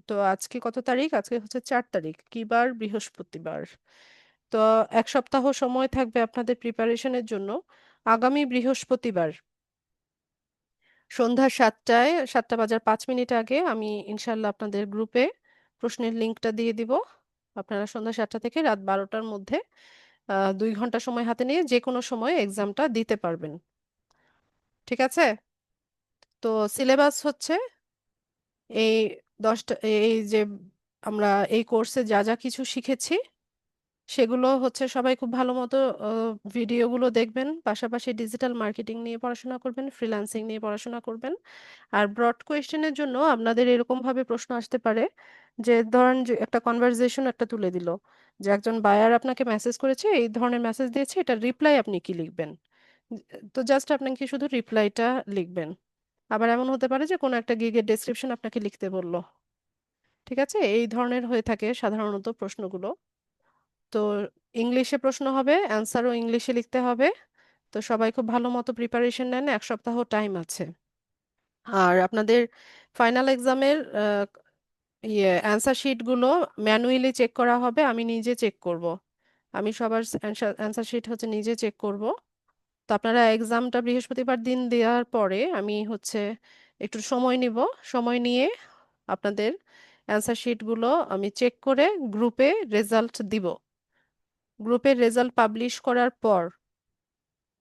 তো আজকে কত তারিখ? আজকে হচ্ছে 4 তারিখ, কি বার? বৃহস্পতিবার। তো 1 সপ্তাহ সময় থাকবে আপনাদের প্রিপারেশনের জন্য। আগামী বৃহস্পতিবার সন্ধ্যা 7টায়, 7টা বাজার 5 মিনিট আগে আমি ইনশাল্লাহ আপনাদের গ্রুপে প্রশ্নের লিঙ্কটা দিয়ে দিব। আপনারা সন্ধ্যা 7টা থেকে রাত 12টার মধ্যে 2 ঘন্টা সময় হাতে নিয়ে যে কোনো সময় এক্সামটা দিতে পারবেন। ঠিক আছে, তো সিলেবাস হচ্ছে এই 10টা, এই যে আমরা এই কোর্সে যা যা কিছু শিখেছি সেগুলো হচ্ছে সবাই খুব ভালো মতো ভিডিওগুলো দেখবেন, পাশাপাশি ডিজিটাল মার্কেটিং নিয়ে পড়াশোনা করবেন, ফ্রিল্যান্সিং নিয়ে পড়াশোনা করবেন। আর ব্রড কোয়েশ্চেনের জন্য আপনাদের এরকম ভাবে প্রশ্ন আসতে পারে যে ধরেন যে একটা কনভারসেশন একটা তুলে দিল, যে একজন বায়ার আপনাকে মেসেজ করেছে, এই ধরনের মেসেজ দিয়েছে, এটা রিপ্লাই আপনি কি লিখবেন? তো জাস্ট আপনাকে শুধু রিপ্লাইটা লিখবেন। আবার এমন হতে পারে যে কোনো একটা গিগের ডেসক্রিপশন আপনাকে লিখতে বললো। ঠিক আছে, এই ধরনের হয়ে থাকে সাধারণত প্রশ্নগুলো। তো ইংলিশে প্রশ্ন হবে, অ্যান্সারও ইংলিশে লিখতে হবে। তো সবাই খুব ভালো মতো প্রিপারেশন নেন, 1 সপ্তাহ টাইম আছে। আর আপনাদের ফাইনাল এক্সামের অ্যান্সার শিটগুলো ম্যানুয়ালি চেক করা হবে, আমি নিজে চেক করব। আমি সবার অ্যান্সার শিট হচ্ছে নিজে চেক করব। তো আপনারা এক্সামটা বৃহস্পতিবার দিন দেওয়ার পরে আমি হচ্ছে একটু সময় নিব। সময় নিয়ে আপনাদের অ্যান্সার শিটগুলো আমি চেক করে গ্রুপে রেজাল্ট দিব। গ্রুপের রেজাল্ট পাবলিশ করার পর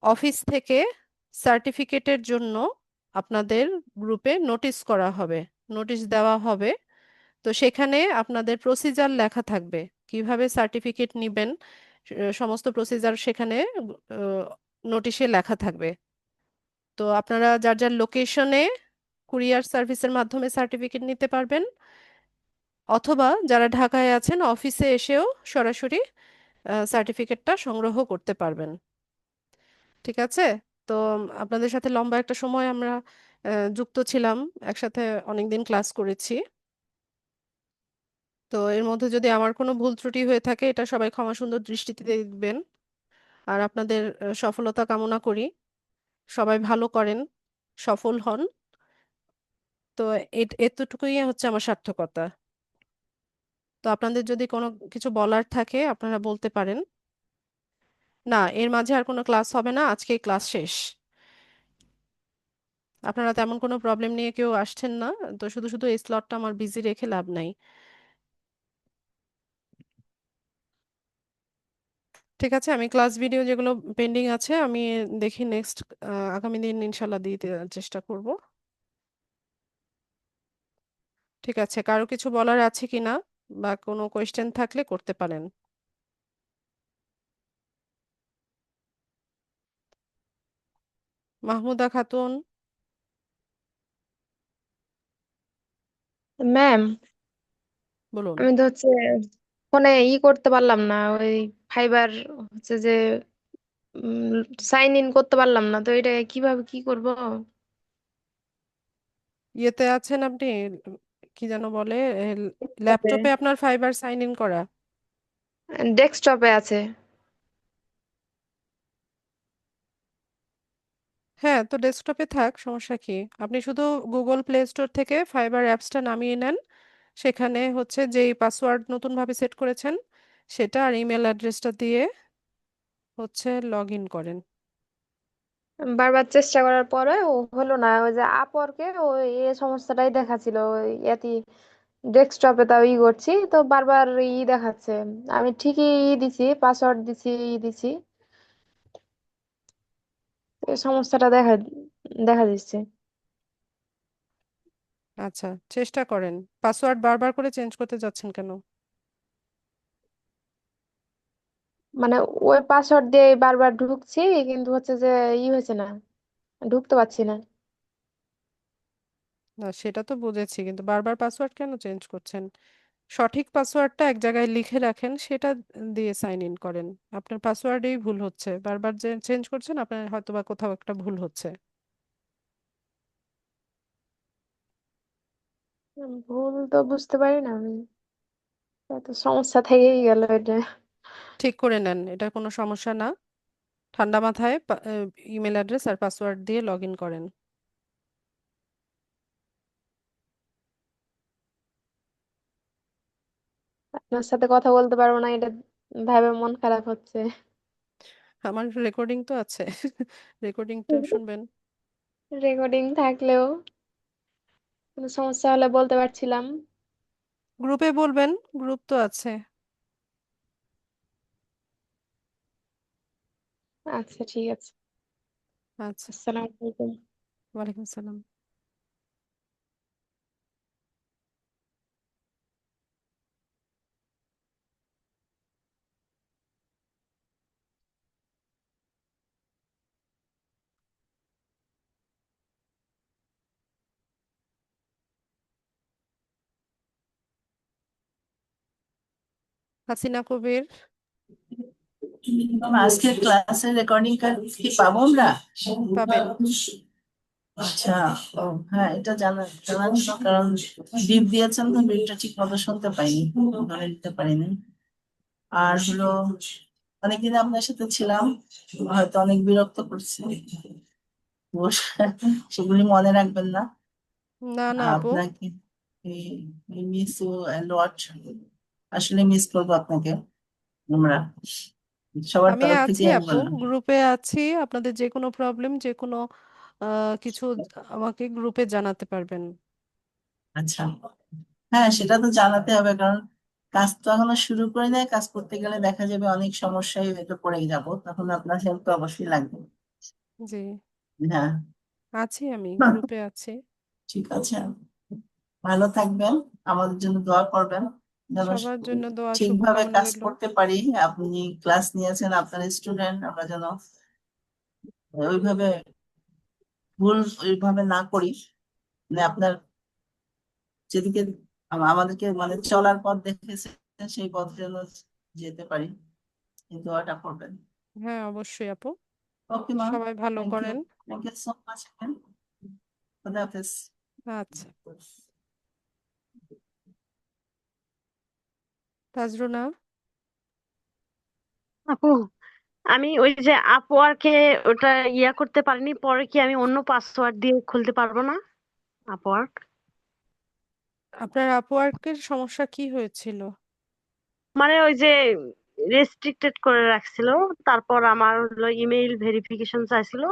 অফিস থেকে সার্টিফিকেটের জন্য আপনাদের গ্রুপে নোটিশ করা হবে, নোটিশ দেওয়া হবে। তো সেখানে আপনাদের প্রসিজার লেখা থাকবে, কিভাবে সার্টিফিকেট নেবেন, সমস্ত প্রসিজার সেখানে নোটিশে লেখা থাকবে। তো আপনারা যার যার লোকেশনে কুরিয়ার সার্ভিসের মাধ্যমে সার্টিফিকেট নিতে পারবেন, অথবা যারা ঢাকায় আছেন অফিসে এসেও সরাসরি সার্টিফিকেটটা সংগ্রহ করতে পারবেন। ঠিক আছে, তো আপনাদের সাথে লম্বা একটা সময় আমরা যুক্ত ছিলাম, একসাথে অনেকদিন ক্লাস করেছি। তো এর মধ্যে যদি আমার কোনো ভুল ত্রুটি হয়ে থাকে এটা সবাই ক্ষমা সুন্দর দৃষ্টিতে দেখবেন। আর আপনাদের সফলতা কামনা করি, সবাই ভালো করেন, সফল হন। তো এতটুকুই হচ্ছে আমার সার্থকতা। তো আপনাদের যদি কোনো কিছু বলার থাকে আপনারা বলতে পারেন। না, এর মাঝে আর কোনো ক্লাস হবে না, আজকেই ক্লাস শেষ। আপনারা তেমন কোনো প্রবলেম নিয়ে কেউ আসছেন না, তো শুধু শুধু এই স্লটটা আমার বিজি রেখে লাভ নাই। ঠিক আছে, আমি ক্লাস ভিডিও যেগুলো পেন্ডিং আছে আমি দেখি নেক্সট আগামী দিন ইনশাল্লাহ দিতে চেষ্টা করব। ঠিক আছে, কারো কিছু বলার আছে কিনা বা কোনো কোয়েশ্চেন থাকলে করতে পারেন। মাহমুদা খাতুন, ম্যাম, বলুন। আমি তো হচ্ছে ফোনে করতে পারলাম না, ওই ফাইবার হচ্ছে যে সাইন ইন করতে পারলাম না, তো এটা কিভাবে কি করব? ইয়েতে আছেন আপনি, কি যেন বলে, তবে ল্যাপটপে আপনার ফাইবার সাইন ইন করা? ডেস্কটপে আছে। হ্যাঁ, তো ডেস্কটপে থাক, সমস্যা কি। আপনি শুধু গুগল প্লে স্টোর থেকে ফাইবার অ্যাপসটা নামিয়ে নেন। সেখানে হচ্ছে যেই পাসওয়ার্ড নতুনভাবে সেট করেছেন সেটা আর ইমেল অ্যাড্রেসটা দিয়ে হচ্ছে লগ ইন করেন। বারবার চেষ্টা করার পরে ও হলো না, ওই যে আপওয়ার্কে ওই সমস্যাটাই দেখাছিল, ওই ডেস্কটপে তাও করছি তো বারবার দেখাচ্ছে। আমি ঠিকই দিছি, পাসওয়ার্ড দিছি, দিছি, এই সমস্যাটা দেখা দেখা দিচ্ছে। আচ্ছা, চেষ্টা করেন। পাসওয়ার্ড বারবার করে চেঞ্জ করতে যাচ্ছেন কেন? মানে ওই পাসওয়ার্ড দিয়ে বারবার ঢুকছি, কিন্তু হচ্ছে যে হয়েছে না, ঢুকতে পারছি না। না, সেটা তো বুঝেছি, কিন্তু বারবার পাসওয়ার্ড কেন চেঞ্জ করছেন? সঠিক পাসওয়ার্ডটা এক জায়গায় লিখে রাখেন, সেটা দিয়ে সাইন ইন করেন। আপনার পাসওয়ার্ডেই ভুল হচ্ছে, বারবার যে চেঞ্জ করছেন, আপনার হয়তো বা কোথাও একটা ভুল হচ্ছে। ভুল তো বুঝতে পারি না আমি, তো সমস্যা থেকেই গেল এটা। ঠিক করে নেন, এটা কোনো সমস্যা না। ঠান্ডা মাথায় ইমেল অ্যাড্রেস আর পাসওয়ার্ড দিয়ে লগ ইন করেন। আপনার সাথে কথা বলতে পারবো না, এটা ভেবে মন খারাপ হচ্ছে। আমার রেকর্ডিং তো আছে, রেকর্ডিংটা শুনবেন। রেকর্ডিং থাকলেও কোনো সমস্যা হলে বলতে পারছিলাম। গ্রুপে বলবেন, গ্রুপ তো আছে। আচ্ছা, ঠিক আছে। আচ্ছা, আসসালামু আলাইকুম। ওয়ালাইকুম সালাম। হাসিনা কবির, আজকের ক্লাসের রেকর্ডিং কি পাবো আমরা? পাবেন। আচ্ছা। ও, হ্যাঁ, এটা জানার ছিল, কারণ বিপ দিয়েছেন তো বিপটা ঠিক মতো শুনতে পাইনি, ধরে নিতে পারিনি। আর হলো, অনেকদিন আপনার সাথে ছিলাম, হয়তো অনেক বিরক্ত করছি, তো সেগুলি মনে রাখবেন না। না না আপু, আপনাকে মিস ইউ লট, আসলে মিস করবো আপনাকে আমরা, সবার আমি তরফ আছি থেকে আমি আপু, বললাম। গ্রুপে আছি। আপনাদের যে কোনো প্রবলেম, যে কোনো কিছু আমাকে গ্রুপে জানাতে পারবেন। আচ্ছা, হ্যাঁ, সেটা তো জানাতে হবে, কারণ কাজ তো এখনো শুরু করি নাই, কাজ করতে গেলে দেখা যাবে অনেক সমস্যায় হয়তো পড়ে যাব, তখন আপনার হেল্প তো অবশ্যই লাগবে। জি, হ্যাঁ। আছি, আমি গ্রুপে আছি। ঠিক আছে, ভালো থাকবেন, আমাদের জন্য দোয়া করবেন যেন সবার জন্য দোয়া, ঠিকভাবে শুভকামনা কাজ রইল। করতে পারি। আপনি ক্লাস নিয়েছেন, আপনার স্টুডেন্ট, আমরা যেন ওইভাবে ভুল ওইভাবে না করি, মানে আপনার যেদিকে আমাদেরকে মানে চলার পথ দেখেছেন সেই পথ যেন যেতে পারি, এই দোয়াটা করবেন। হ্যাঁ, অবশ্যই আপু। ওকে মা, সবাই ভালো থ্যাংক ইউ, করেন। Thank you so much. খোদা হাফেজ। আচ্ছা, তাজরুনা। আপু, আমি ওই যে আপওয়ার্কে ওটা করতে পারিনি, পরে কি আমি অন্য পাসওয়ার্ড দিয়ে খুলতে পারবো না আপওয়ার্ক? আপনার আপওয়ার্কের সমস্যা কি হয়েছিল? মানে ওই যে রেস্ট্রিক্টেড করে রাখছিল, তারপর আমার হলো ইমেইল ভেরিফিকেশন চাইছিল।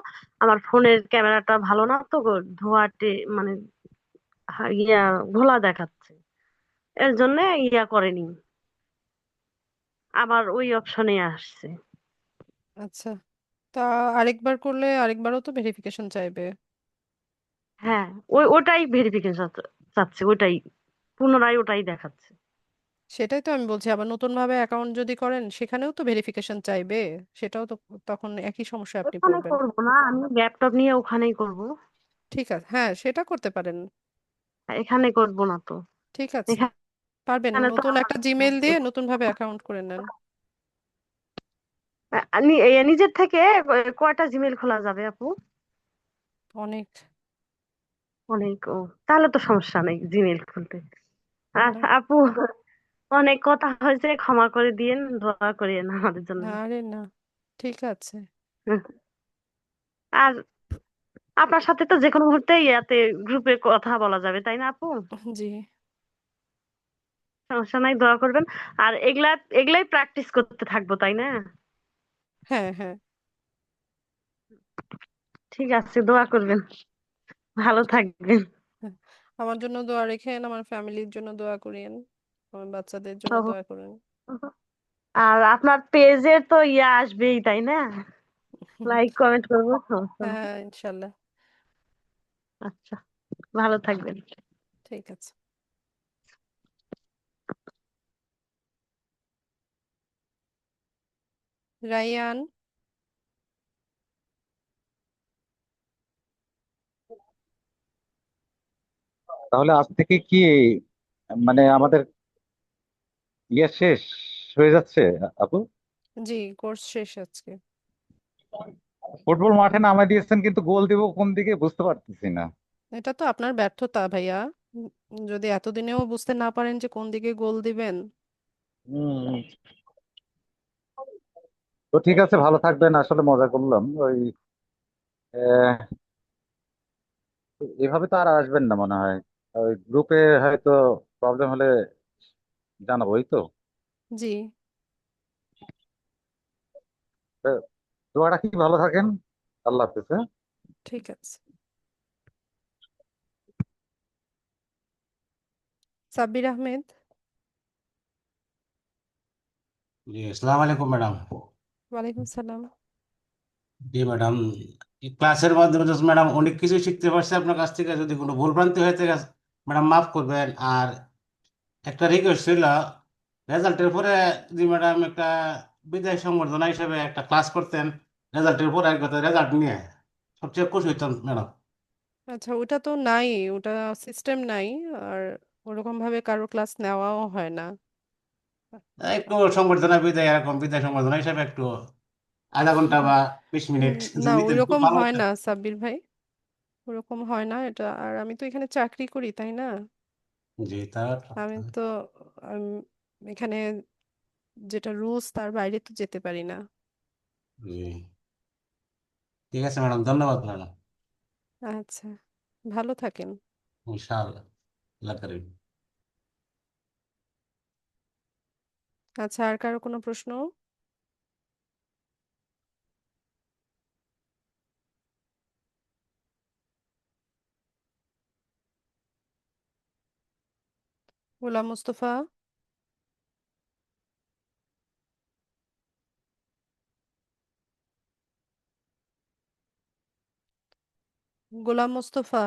আমার ফোনের ক্যামেরাটা ভালো না তো গো, ধোয়াটে মানে ইয়া ঘোলা দেখাচ্ছে, এর জন্য করেনি, আবার ওই অপশনে আসছে। আচ্ছা, তা আরেকবার করলে আরেকবারও তো ভেরিফিকেশন চাইবে। হ্যাঁ, ওটাই ভেরিফিকেশন চাচ্ছে, ওটাই। পুনরায় ওটাই দেখাচ্ছে। সেটাই তো আমি বলছি, আবার নতুন ভাবে অ্যাকাউন্ট যদি করেন সেখানেও তো ভেরিফিকেশন চাইবে, সেটাও তো তখন একই সমস্যায় আপনি ওখানে পড়বেন। করবো না, আমি ল্যাপটপ নিয়ে ওখানেই করব। ঠিক আছে, হ্যাঁ সেটা করতে পারেন। এখানে করব না তো। ঠিক আছে, পারবেন। এখানে তো নতুন আমার একটা জিমেল দিয়ে নতুন ভাবে অ্যাকাউন্ট করে নেন। নিজের থেকে কয়টা জিমেল খোলা যাবে আপু? অনেক। অনেক? ও, তাহলে তো সমস্যা নেই জিমেল খুলতে। না, আপু, অনেক কথা হয়েছে, ক্ষমা করে দিয়েন, দোয়া করিয়েন আমাদের জন্য। না, আরে না, ঠিক আছে। হুম। আর আপনার সাথে তো যে কোনো মুহূর্তে ইয়াতে গ্রুপে কথা বলা যাবে, তাই না আপু? জি, সমস্যা নাই, দোয়া করবেন। আর এগুলাই প্র্যাকটিস করতে থাকবো, তাই না? হ্যাঁ, হ্যাঁ, ঠিক আছে, দোয়া করবেন, ভালো ঠিক। থাকবেন। হ্যাঁ, আমার জন্য দোয়া রেখেন, আমার ফ্যামিলির জন্য দোয়া করিয়েন, আমার বাচ্চাদের জন্য ও, দোয়া করেন। আর আপনার পেজের তো ইয়া আসবেই, তাই না? লাইক কমেন্ট করবো, সমস্যা নেই। হ্যাঁ, ইনশাল্লাহ। আচ্ছা, ভালো থাকবেন। ঠিক আছে। রায়ান। তাহলে আজ থেকে কি মানে আমাদের ইয়ে শেষ হয়ে যাচ্ছে আপু? জি, কোর্স শেষ আজকে। ফুটবল মাঠে নামাই দিয়েছেন, কিন্তু গোল দিব কোন দিকে বুঝতে পারতেছি না। এটা তো আপনার ব্যর্থতা ভাইয়া। যদি এতদিনেও বুঝতে না পারেন যে কোন দিকে গোল দিবেন। হম। তো ঠিক আছে, ভালো থাকবেন, আসলে মজা করলাম ওই। আহ, এভাবে তো আর আসবেন না মনে হয়। ওই গ্রুপে হয়তো প্রবলেম হলে জানাবো, এই তো। জি, দোয়া রাখি, ভালো থাকেন। আল্লাহ হাফিজ, হ্যাঁ? ঠিক আছে। সাব্বির আহমেদ। জি আসসালামু আলাইকুম ম্যাডাম। ওয়ালাইকুম সালাম। জি ম্যাডাম, ক্লাসের মাধ্যমে তো ম্যাডাম অনেক কিছু শিখতে পারছি আপনার কাছ থেকে। যদি কোনো ভুলভ্রান্তি হয়ে থাকে ম্যাডাম মাফ করবেন। আর একটা রিকোয়েস্ট ছিল, রেজাল্টের পরে যদি ম্যাডাম একটা বিদায় সংবর্ধনা হিসেবে একটা ক্লাস করতেন রেজাল্টের পরে, একবার রেজাল্ট নিয়ে সবচেয়ে খুশি হইতাম ম্যাডাম। আচ্ছা, ওটা তো নাই, ওটা সিস্টেম নাই। আর ওরকম ভাবে কারো ক্লাস নেওয়াও হয় না। একটু সংবর্ধনা বিদায়, এরকম বিদায় সংবর্ধনা হিসেবে একটু আধা ঘন্টা বা 20 মিনিট না, যদি নিতেন খুব ওইরকম ভালো হয় হতো। না সাব্বির ভাই, ওরকম হয় না এটা। আর আমি তো এখানে চাকরি করি, তাই না? জি তার আমি তো আম, এখানে যেটা রুলস তার বাইরে তো যেতে পারি না। জি ঠিক আছে ম্যাডাম, ধন্যবাদ ম্যাডাম। আচ্ছা, ভালো থাকেন। ইনশাআল্লাহ, আল্লাহ করিম। আচ্ছা, আর কারো কোনো প্রশ্ন? গোলাম মুস্তফা। গোলাম মুস্তফা।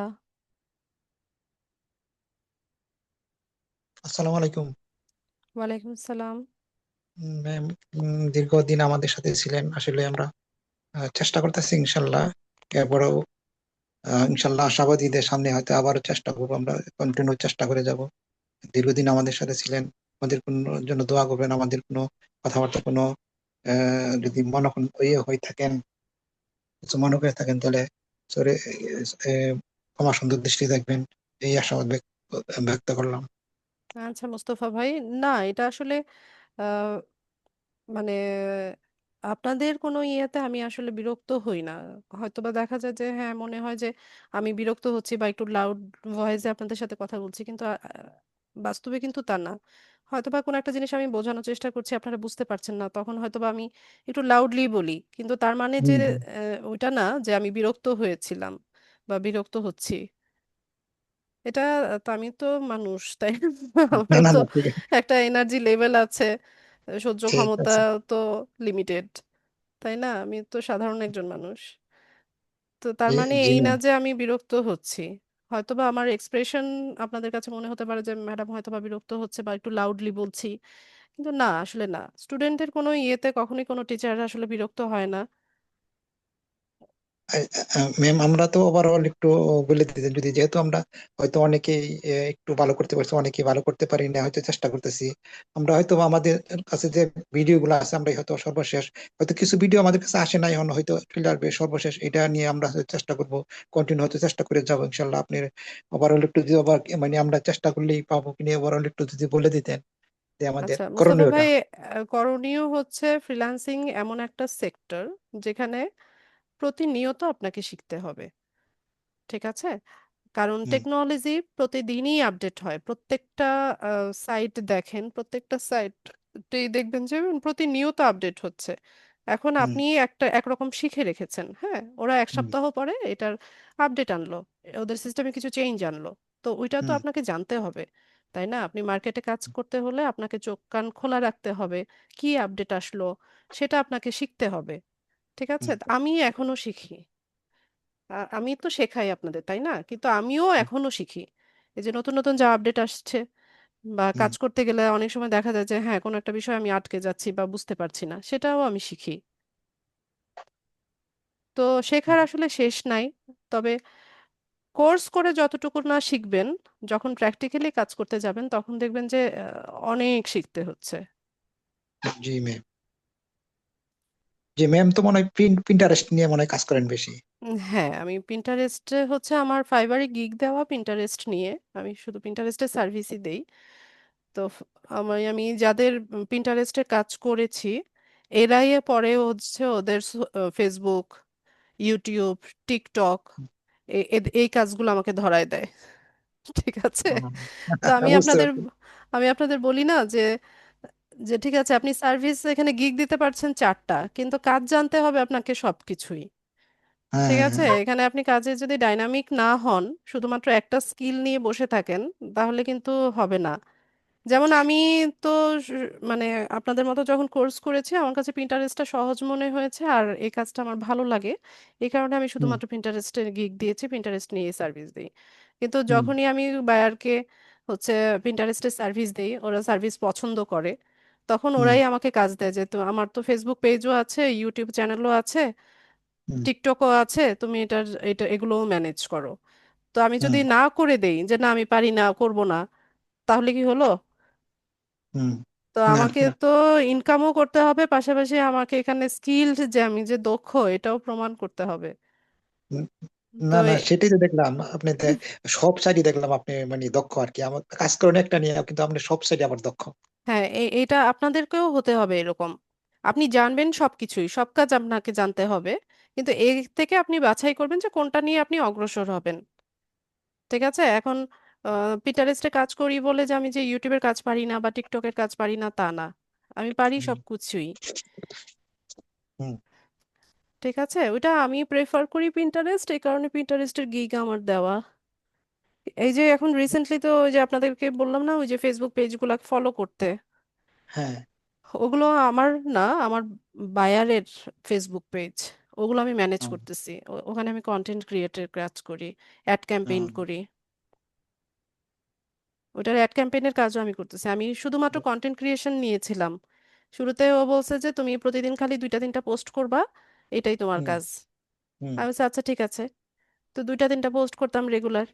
আসসালামু আলাইকুম ওয়ালাইকুম সালাম। ম্যাম। দীর্ঘদিন আমাদের সাথে ছিলেন, আসলে আমরা চেষ্টা করতেছি ইনশাল্লাহ। এরপরেও ইনশাল্লাহ আশাবাদী ঈদের সামনে হয়তো আবারও চেষ্টা করবো, আমরা কন্টিনিউ চেষ্টা করে যাব। দীর্ঘদিন আমাদের সাথে ছিলেন, আমাদের কোনো জন্য দোয়া করবেন। আমাদের কোনো কথাবার্তা কোনো যদি মনে ইয়ে হয়ে থাকেন, কিছু মনে করে থাকেন, তাহলে সরে ক্ষমা সুন্দর দৃষ্টি দেখবেন, এই আশাবাদ ব্যক্ত করলাম। আচ্ছা মুস্তফা ভাই, না এটা আসলে আহ, মানে আপনাদের কোনো ইয়েতে আমি আসলে বিরক্ত হই না। হয়তোবা দেখা যায় যে হ্যাঁ মনে হয় যে আমি বিরক্ত হচ্ছি বা একটু লাউড ভয়েসে আপনাদের সাথে কথা বলছি, কিন্তু বাস্তবে কিন্তু তা না। হয়তোবা কোনো একটা জিনিস আমি বোঝানোর চেষ্টা করছি, আপনারা বুঝতে পারছেন না, তখন হয়তোবা আমি একটু লাউডলি বলি, কিন্তু তার মানে যে হম হম। ওইটা না যে আমি বিরক্ত হয়েছিলাম বা বিরক্ত হচ্ছি। এটা তো আমি তো মানুষ, তাই না? না আমারও না তো না, ঠিক আছে। একটা এনার্জি লেভেল আছে, সহ্য ঠিক ক্ষমতা আছে। তো লিমিটেড, তাই না? আমি তো সাধারণ একজন মানুষ। তো তার জি মানে জি এই না ম্যাম। যে আমি বিরক্ত হচ্ছি। হয়তোবা আমার এক্সপ্রেশন আপনাদের কাছে মনে হতে পারে যে ম্যাডাম হয়তোবা বিরক্ত হচ্ছে বা একটু লাউডলি বলছি, কিন্তু না, আসলে না। স্টুডেন্টের কোনো ইয়েতে কখনোই কোনো টিচার আসলে বিরক্ত হয় না। ম্যাম আমরা তো ওভারঅল একটু বলে দিতেন যদি, যেহেতু আমরা হয়তো অনেকেই একটু ভালো করতে পারছি, অনেকেই ভালো করতে পারি না, হয়তো চেষ্টা করতেছি। আমরা হয়তো আমাদের কাছে যে ভিডিও গুলো আছে আমরা হয়তো সর্বশেষ, হয়তো কিছু ভিডিও আমাদের কাছে আসে নাই এখন, হয়তো ফিল্টার সর্বশেষ এটা নিয়ে আমরা হয়তো চেষ্টা করব, কন্টিনিউ হয়তো চেষ্টা করে যাবো ইনশাল্লাহ। আপনি ওভারঅল একটু যদি মানে আমরা চেষ্টা করলেই পাবো কিনা ওভারঅল একটু যদি বলে দিতেন যে আমাদের আচ্ছা মুস্তাফা করণীয়টা। ভাই, করণীয় হচ্ছে ফ্রিল্যান্সিং এমন একটা সেক্টর যেখানে প্রতিনিয়ত আপনাকে শিখতে হবে। ঠিক আছে? কারণ হুম টেকনোলজি প্রতিদিনই আপডেট হয়। প্রত্যেকটা সাইট দেখেন, প্রত্যেকটা সাইটেই দেখবেন যে প্রতিনিয়ত আপডেট হচ্ছে। এখন হুম আপনি একরকম শিখে রেখেছেন, হ্যাঁ, ওরা এক হুম সপ্তাহ পরে এটার আপডেট আনলো, ওদের সিস্টেমে কিছু চেঞ্জ আনলো, তো ওইটা তো হুম আপনাকে জানতে হবে, তাই না? আপনি মার্কেটে কাজ করতে হলে আপনাকে চোখ কান খোলা রাখতে হবে, কি আপডেট আসলো সেটা আপনাকে শিখতে হবে। ঠিক আছে? হুম তো আমি এখনো শিখি। আমি তো শেখাই আপনাদের, তাই না? কিন্তু আমিও এখনো শিখি। এই যে নতুন নতুন যা আপডেট আসছে বা হুম কাজ করতে গেলে অনেক সময় দেখা যায় যে হ্যাঁ, কোনো একটা বিষয় আমি আটকে যাচ্ছি বা বুঝতে পারছি না, সেটাও আমি শিখি। তো শেখার আসলে শেষ নাই। তবে কোর্স করে যতটুকু না শিখবেন, যখন প্র্যাকটিক্যালি কাজ করতে যাবেন তখন দেখবেন যে অনেক শিখতে হচ্ছে। জি ম্যাম। জি ম্যাম, তো মনে হয় প্রিন্টারেস্ট নিয়ে মনে হয় কাজ করেন বেশি। হ্যাঁ, আমি পিন্টারেস্টে হচ্ছে আমার ফাইবারে গিগ দেওয়া পিন্টারেস্ট নিয়ে। আমি শুধু পিন্টারেস্টের সার্ভিসই দেই। তো আমি যাদের পিন্টারেস্টে কাজ করেছি, এরাই পরে হচ্ছে ওদের ফেসবুক, ইউটিউব, টিকটক এই কাজগুলো আমাকে ধরায় দেয়। ঠিক আছে? হুম। তো আমি বুঝতে আপনাদের পারছি। আমি আপনাদের বলি না যে যে ঠিক আছে, আপনি সার্ভিস এখানে গিগ দিতে পারছেন 4টা, কিন্তু কাজ জানতে হবে আপনাকে সবকিছুই। হ্যাঁ ঠিক হ্যাঁ আছে? হ্যাঁ। এখানে আপনি কাজে যদি ডাইনামিক না হন, শুধুমাত্র একটা স্কিল নিয়ে বসে থাকেন, তাহলে কিন্তু হবে না। যেমন আমি তো মানে আপনাদের মতো যখন কোর্স করেছি, আমার কাছে পিন্টারেস্টটা সহজ মনে হয়েছে আর এই কাজটা আমার ভালো লাগে। এই কারণে আমি হুম শুধুমাত্র পিন্টারেস্টে গিগ দিয়েছি, পিন্টারেস্ট নিয়ে সার্ভিস দিই। কিন্তু হুম যখনই আমি বায়ারকে হচ্ছে পিন্টারেস্টের সার্ভিস দিই, ওরা সার্ভিস পছন্দ করে, তখন হুম ওরাই আমাকে কাজ দেয় যে তো আমার তো ফেসবুক পেজও আছে, ইউটিউব চ্যানেলও আছে, হুম টিকটকও আছে, তুমি এগুলোও ম্যানেজ করো। তো আমি যদি হুম না করে দেই যে না আমি পারি না, করব না, তাহলে কি হলো? হুম। তো না আমাকে না। তো ইনকামও করতে হবে, পাশাপাশি আমাকে এখানে স্কিলড যে আমি যে দক্ষ এটাও প্রমাণ করতে হবে। হুম, তো না না, সেটাই তো দেখলাম আপনি সব সাইডে দেখলাম আপনি মানে দক্ষ আর কি। আমার কাজ করেন একটা নিয়ে, কিন্তু আপনি সব সাইডে আবার দক্ষ। হ্যাঁ, এটা আপনাদেরকেও হতে হবে এরকম। আপনি জানবেন সবকিছুই, সব কাজ আপনাকে জানতে হবে, কিন্তু এর থেকে আপনি বাছাই করবেন যে কোনটা নিয়ে আপনি অগ্রসর হবেন। ঠিক আছে? এখন পিন্টারেস্টে কাজ করি বলে যে আমি যে ইউটিউবের কাজ পারি না বা টিকটকের কাজ পারি না তা না, আমি পারি হুম সবকিছুই। হুম ঠিক আছে? ওইটা আমি প্রেফার করি পিন্টারেস্ট, এই কারণে পিন্টারেস্টের গিগ আমার দেওয়া। এই যে এখন রিসেন্টলি তো ওই যে আপনাদেরকে বললাম না, ওই যে ফেসবুক পেজগুলো ফলো করতে, হ্যাঁ। ওগুলো আমার না, আমার বায়ারের ফেসবুক পেজ, ওগুলো আমি ম্যানেজ হুম করতেছি। ওখানে আমি কন্টেন্ট ক্রিয়েটের কাজ করি, অ্যাড ক্যাম্পেইন হুম করি। ওটার অ্যাড ক্যাম্পেইনের কাজও আমি করতেছি। আমি শুধুমাত্র কন্টেন্ট ক্রিয়েশন নিয়েছিলাম। শুরুতে ও বলছে যে তুমি প্রতিদিন খালি 2টা 3টা পোস্ট করবা, এটাই তোমার হুম কাজ। হুম। আমি বলছি আচ্ছা ঠিক আছে। তো 2টা 3টা পোস্ট করতাম রেগুলার।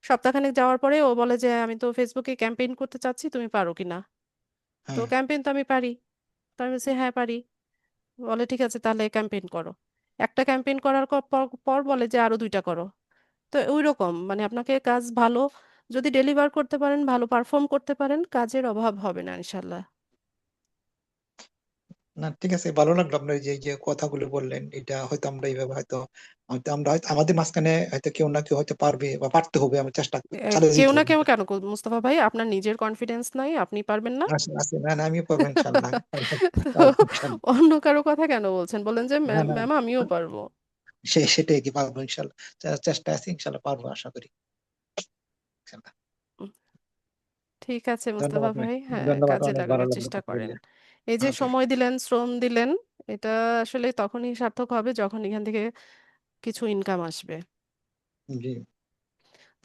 সপ্তাহখানেক যাওয়ার পরে ও বলে যে আমি তো ফেসবুকে ক্যাম্পেইন করতে চাচ্ছি, তুমি পারো কিনা? তো হ্যাঁ। ক্যাম্পেইন তো আমি পারি। তো আমি বলছি হ্যাঁ পারি। বলে ঠিক আছে তাহলে ক্যাম্পেইন করো। একটা ক্যাম্পেইন করার পর পর বলে যে আরো 2টা করো। তো ওই রকম মানে আপনাকে কাজ ভালো যদি ডেলিভার করতে পারেন, ভালো পারফর্ম করতে পারেন, কাজের অভাব হবে না ইনশাল্লাহ। না ঠিক আছে, ভালো লাগলো আপনার যে যে কথাগুলো বললেন। এটা হয়তো আমরা এইভাবে হয়তো হয়তো আমরা হয়তো আমাদের মাঝখানে হয়তো কেউ না কেউ হয়তো পারবে বা পারতে হবে, আমার চেষ্টা চালিয়ে কেউ যেতে না হবে। কেউ কেন মুস্তাফা ভাই, আপনার নিজের কনফিডেন্স নাই? আপনি পারবেন না? আছে আছে, না না, আমিও পারবো ইনশাল্লাহ। তো পারবো ইনশাল্লাহ। অন্য কারো কথা কেন বলছেন? বলেন যে না ম্যাম না, ম্যাম আমিও পারবো। সেটাই কি, পারবো ইনশাল্লাহ। চেষ্টা আছে, ইনশাল্লাহ পারবো আশা করি ইনশাল্লাহ। উম, ঠিক আছে মুস্তাফা ধন্যবাদ ম্যাম। ভাই, হ্যাঁ ধন্যবাদ, কাজে অনেক ভালো লাগানোর লাগলো চেষ্টা কথা করেন। বললে। এই যে ওকে। সময় দিলেন, শ্রম দিলেন, এটা আসলে তখনই সার্থক হবে যখন এখান থেকে কিছু ইনকাম আসবে। জি।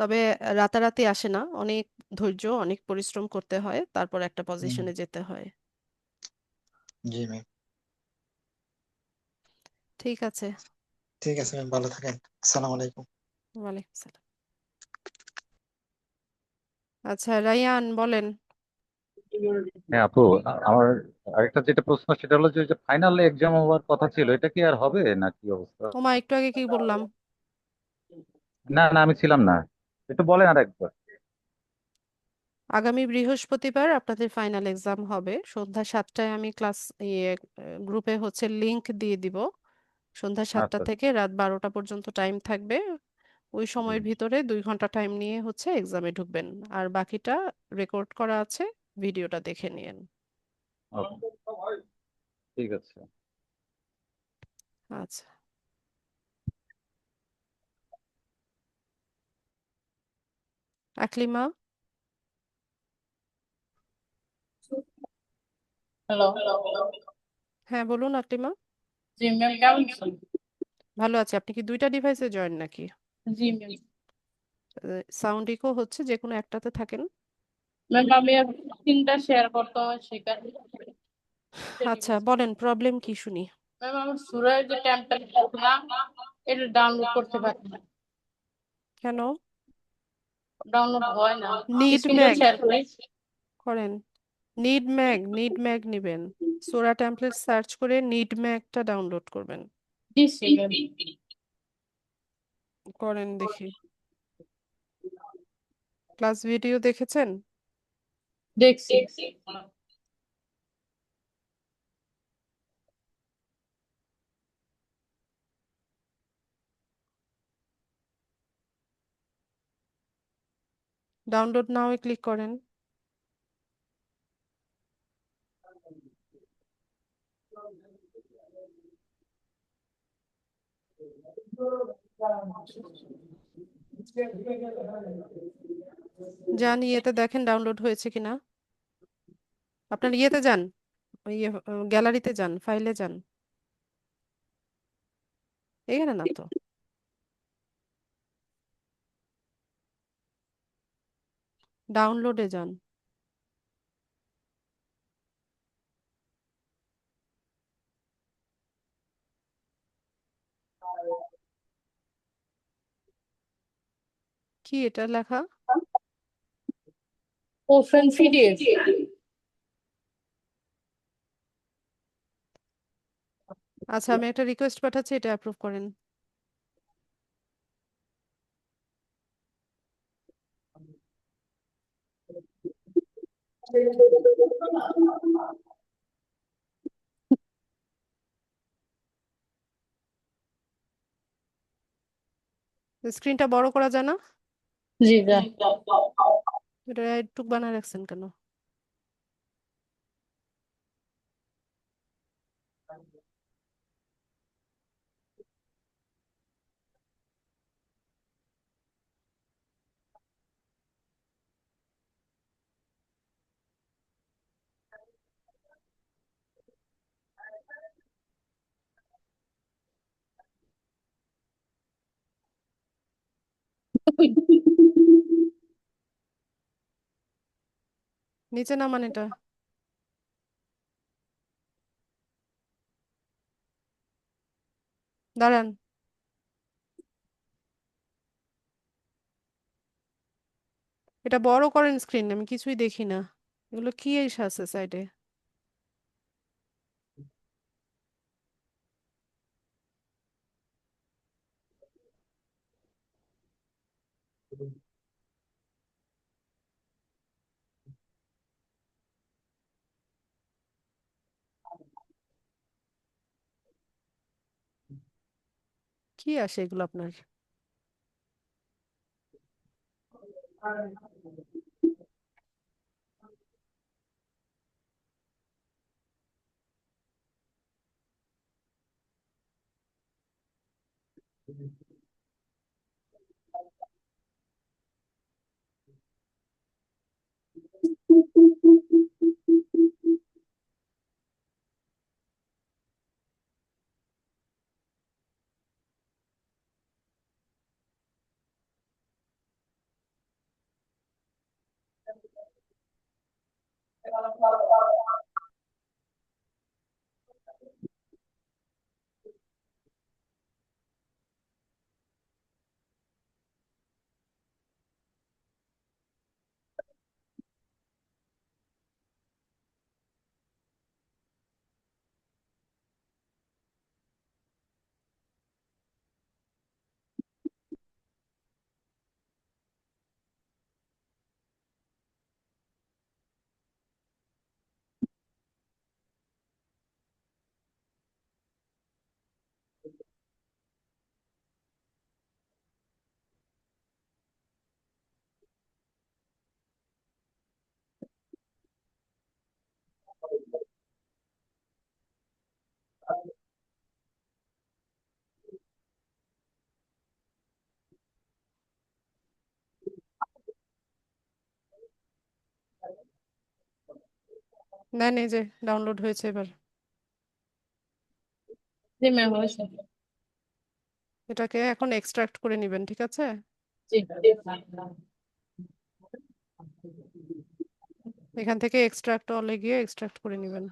তবে রাতারাতি আসে না, অনেক ধৈর্য, অনেক পরিশ্রম করতে হয়, তারপর একটা হুম, পজিশনে যেতে হয়। জি ম্যাম। ঠিক আছে। ঠিক আছে ম্যাম, ভালো থাকেন। আসসালামু আলাইকুম। ওয়ালাইকুম সালাম। আচ্ছা রায়ান বলেন। হ্যাঁ আপু, আমার আরেকটা যেটা প্রশ্ন সেটা হলো যে ফাইনাল এক্সাম হওয়ার কথা ছিল, এটা কি আর হবে না কি অবস্থা? ওমা, একটু আগে কি বললাম? না না, আমি ছিলাম না, একটু বলেন আর একবার। আগামী বৃহস্পতিবার আপনাদের ফাইনাল এক্সাম হবে সন্ধ্যা 7টায়। আমি ক্লাস গ্রুপে হচ্ছে লিংক দিয়ে দিব। সন্ধ্যা 7টা আচ্ছা। থেকে রাত 12টা পর্যন্ত টাইম থাকবে। ওই হুম, সময়ের ভিতরে 2 ঘন্টা টাইম নিয়ে হচ্ছে এক্সামে ঢুকবেন। আর বাকিটা রেকর্ড করা আছে, ভিডিওটা দেখে নিয়েন। ওকে, ঠিক আছে। আচ্ছা। আকলিমা। হ্যালো। হ্যাঁ বলুন আকলিমা। জি ম্যাম, কেমন আছেন? ভালো আছি। আপনি কি দুইটা ডিভাইসে জয়েন নাকি? জি ম্যাম। সাউন্ড ইকো হচ্ছে, যে কোনো একটাতে থাকেন। ম্যাম আমি আর তিনটা শেয়ার করতে হয় সেখানে। আচ্ছা বলেন, প্রবলেম কি শুনি। ম্যাম আমার সুরায় যে টেম্পলেট না, এটা ডাউনলোড করতে পারি না, কেন? ডাউনলোড হয় না। নিড স্ক্রিনশট ম্যাগ শেয়ার করি। করেন। নিড ম্যাগ নিবেন। সোরা টেমপ্লেট সার্চ করে নিড ম্যাগটা ডাউনলোড করবেন। জি সি ম্যাম। করেন দেখি। ক্লাস ভিডিও দেখেছেন? দেখছি। ডাউনলোড নাও ক্লিক করেন। যান ইয়েতে দেখেন ডাউনলোড হয়েছে কিনা। আপনার ইয়েতে যান, ইয়ে গ্যালারিতে যান, ফাইলে যান। এখানে না তো। ডাউনলোডে যান। কি এটা লেখা? Open PDF. আচ্ছা আমি একটা রিকোয়েস্ট পাঠাচ্ছি, এটা অ্যাপ্রুভ করেন। স্ক্রিনটা বড় করা যায় না? জি যা। এটা একটু বানায় রাখছেন কেন? নিচে নামান এটা। দাঁড়ান। এটা বড় করেন স্ক্রিন, আমি কিছুই দেখি না। এগুলো কি আছে সাইডে? কি আসে এগুলো আপনার? নেন, এই যে ডাউনলোড হয়েছে এবার। জি ম্যাম হয়েছে। এটাকে এখন এক্সট্রাক্ট করে নেবেন, ঠিক আছে? জি এখান থেকে এক্সট্রাক্ট অলে গিয়ে এক্সট্রাক্ট করে নেবেন।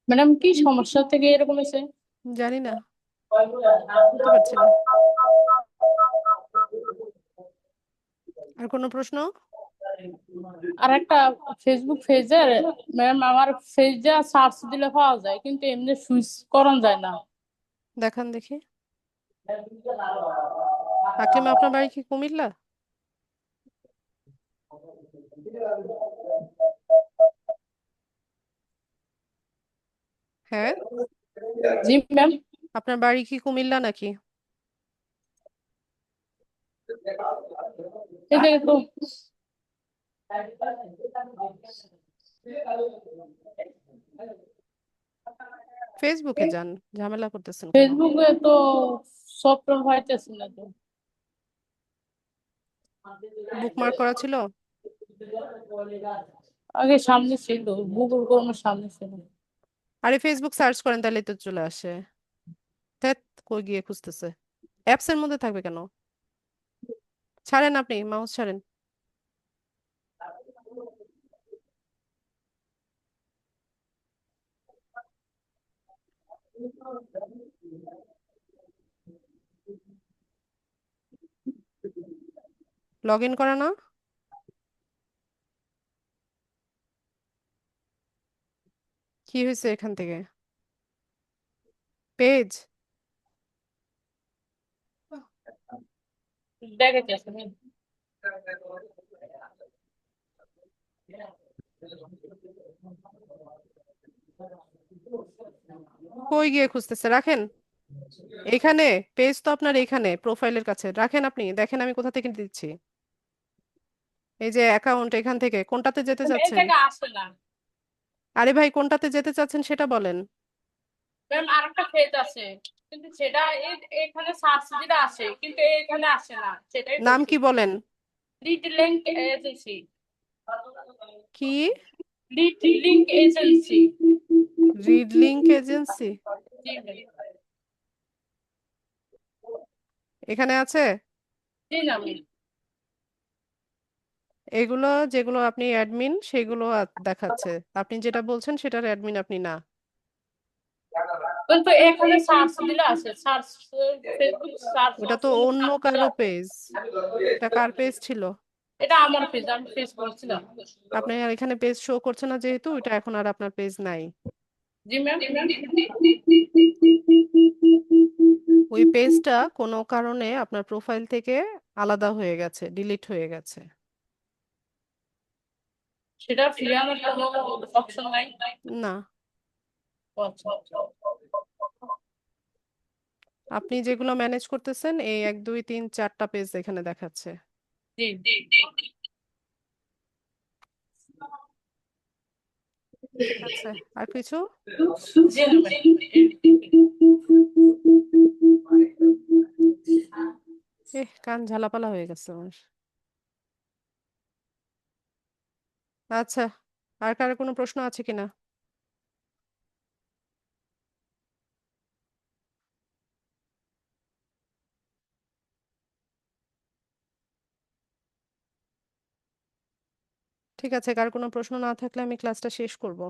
ম্যাডাম কি সমস্যা থেকে এরকম হয়েছে? জানি না, বলতে পারছি না। আর কোনো প্রশ্ন? আর একটা ফেসবুক পেজের ম্যাম আমার পেজটা সার্চ দিলে পাওয়া যায় কিন্তু এমনি সুইচ করা যায় না। দেখান দেখি। আকলিমা, আপনার বাড়ি কি কুমিল্লা? হ্যাঁ, জি ম্যাম। আপনার বাড়ি কি কুমিল্লা নাকি? এটা একটু ফেসবুকে যান, ঝামেলা করতেছেন কেন? ফেসবুকে তো সফটওয়্যার হইতেছে না তো। বুকমার্ক করা ছিল? আগে সামনে ছিল, গুগল ক্রোমের সামনে ছিল। আরে ফেসবুক সার্চ করেন, তাহলে তো চলে আসে। ধ্যাৎ, কই গিয়ে খুঁজতেছে? অ্যাপস এর মধ্যে থাকবে কেন? ছাড়েন, আপনি মাউস ছাড়েন। লগ ইন করা না? কি হয়েছে এখান থেকে? পেজ? দেখাইতেছে ম্যাম। কই গিয়ে খুঁজতেছে? রাখেন এখানে। পেজ তো আপনার এখানে প্রোফাইলের কাছে রাখেন, আপনি দেখেন আমি কোথা থেকে দিচ্ছি। এই যে অ্যাকাউন্ট, এখান থেকে কোনটাতে যেতে ম্যাম, এই চাচ্ছেন? জায়গায় আসে না। আরে ভাই, কোনটাতে যেতে চাচ্ছেন সেটা বলেন। ম্যাম আরেকটা পেজ আছে কিন্তু সেটা এখানে সার্চ দিলে আসে কিন্তু এখানে আসে না, সেটাই নাম বলছি। কি বলেন? Lead link agency. কি? Lead link agency. Read link agency? জি ম্যাম। এখানে আছে? জি না ম্যাম। এগুলো যেগুলো আপনি অ্যাডমিন সেগুলো দেখাচ্ছে। আপনি যেটা বলছেন সেটার অ্যাডমিন আপনি না। কিন্তু এখানে সার্চ দিলে আসে, সার্চ ফেসবুক সার্চ ওটা তো অপশনে অন্য সার্চ দিলে কারো আসে। পেজ। এটা কার পেজ ছিল? এটা আমার পেজ, আমি পেজ করছিলাম। আপনার এখানে পেজ শো করছে না যেহেতু, এটা এখন আর আপনার পেজ নাই। জি ম্যাম। ওই পেজটা কোনো কারণে আপনার প্রোফাইল থেকে আলাদা হয়ে গেছে, ডিলিট হয়ে গেছে। সেটা ফিরানোর কোনো অপশন নাই? না, আচ্ছা আচ্ছা। আপনি যেগুলো ম্যানেজ করতেছেন এই 1 2 3 4টা পেজ এখানে দেখাচ্ছে। জি ঠিক আছে, আর কিছু? জি না ম্যাম। কান ঝালাপালা হয়ে গেছে আমার। আচ্ছা, আর কারো কোনো প্রশ্ন আছে কিনা? ঠিক আছে, কার কোনো প্রশ্ন না থাকলে আমি ক্লাসটা শেষ করব।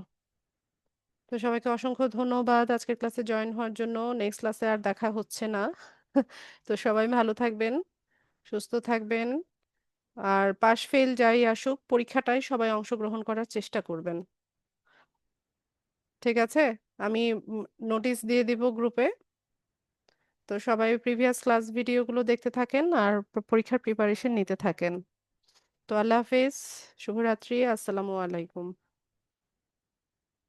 তো সবাইকে অসংখ্য ধন্যবাদ আজকের ক্লাসে জয়েন হওয়ার জন্য। নেক্সট ক্লাসে আর দেখা হচ্ছে না। তো সবাই ভালো থাকবেন, সুস্থ থাকবেন, আর পাশ ফেল যাই আসুক পরীক্ষাটায় সবাই অংশগ্রহণ করার চেষ্টা করবেন। ঠিক আছে, আমি নোটিশ দিয়ে দিব গ্রুপে। তো সবাই প্রিভিয়াস ক্লাস ভিডিওগুলো দেখতে থাকেন আর পরীক্ষার প্রিপারেশন নিতে থাকেন। তো আল্লাহ হাফেজ, শুভরাত্রি, আসসালামু আলাইকুম।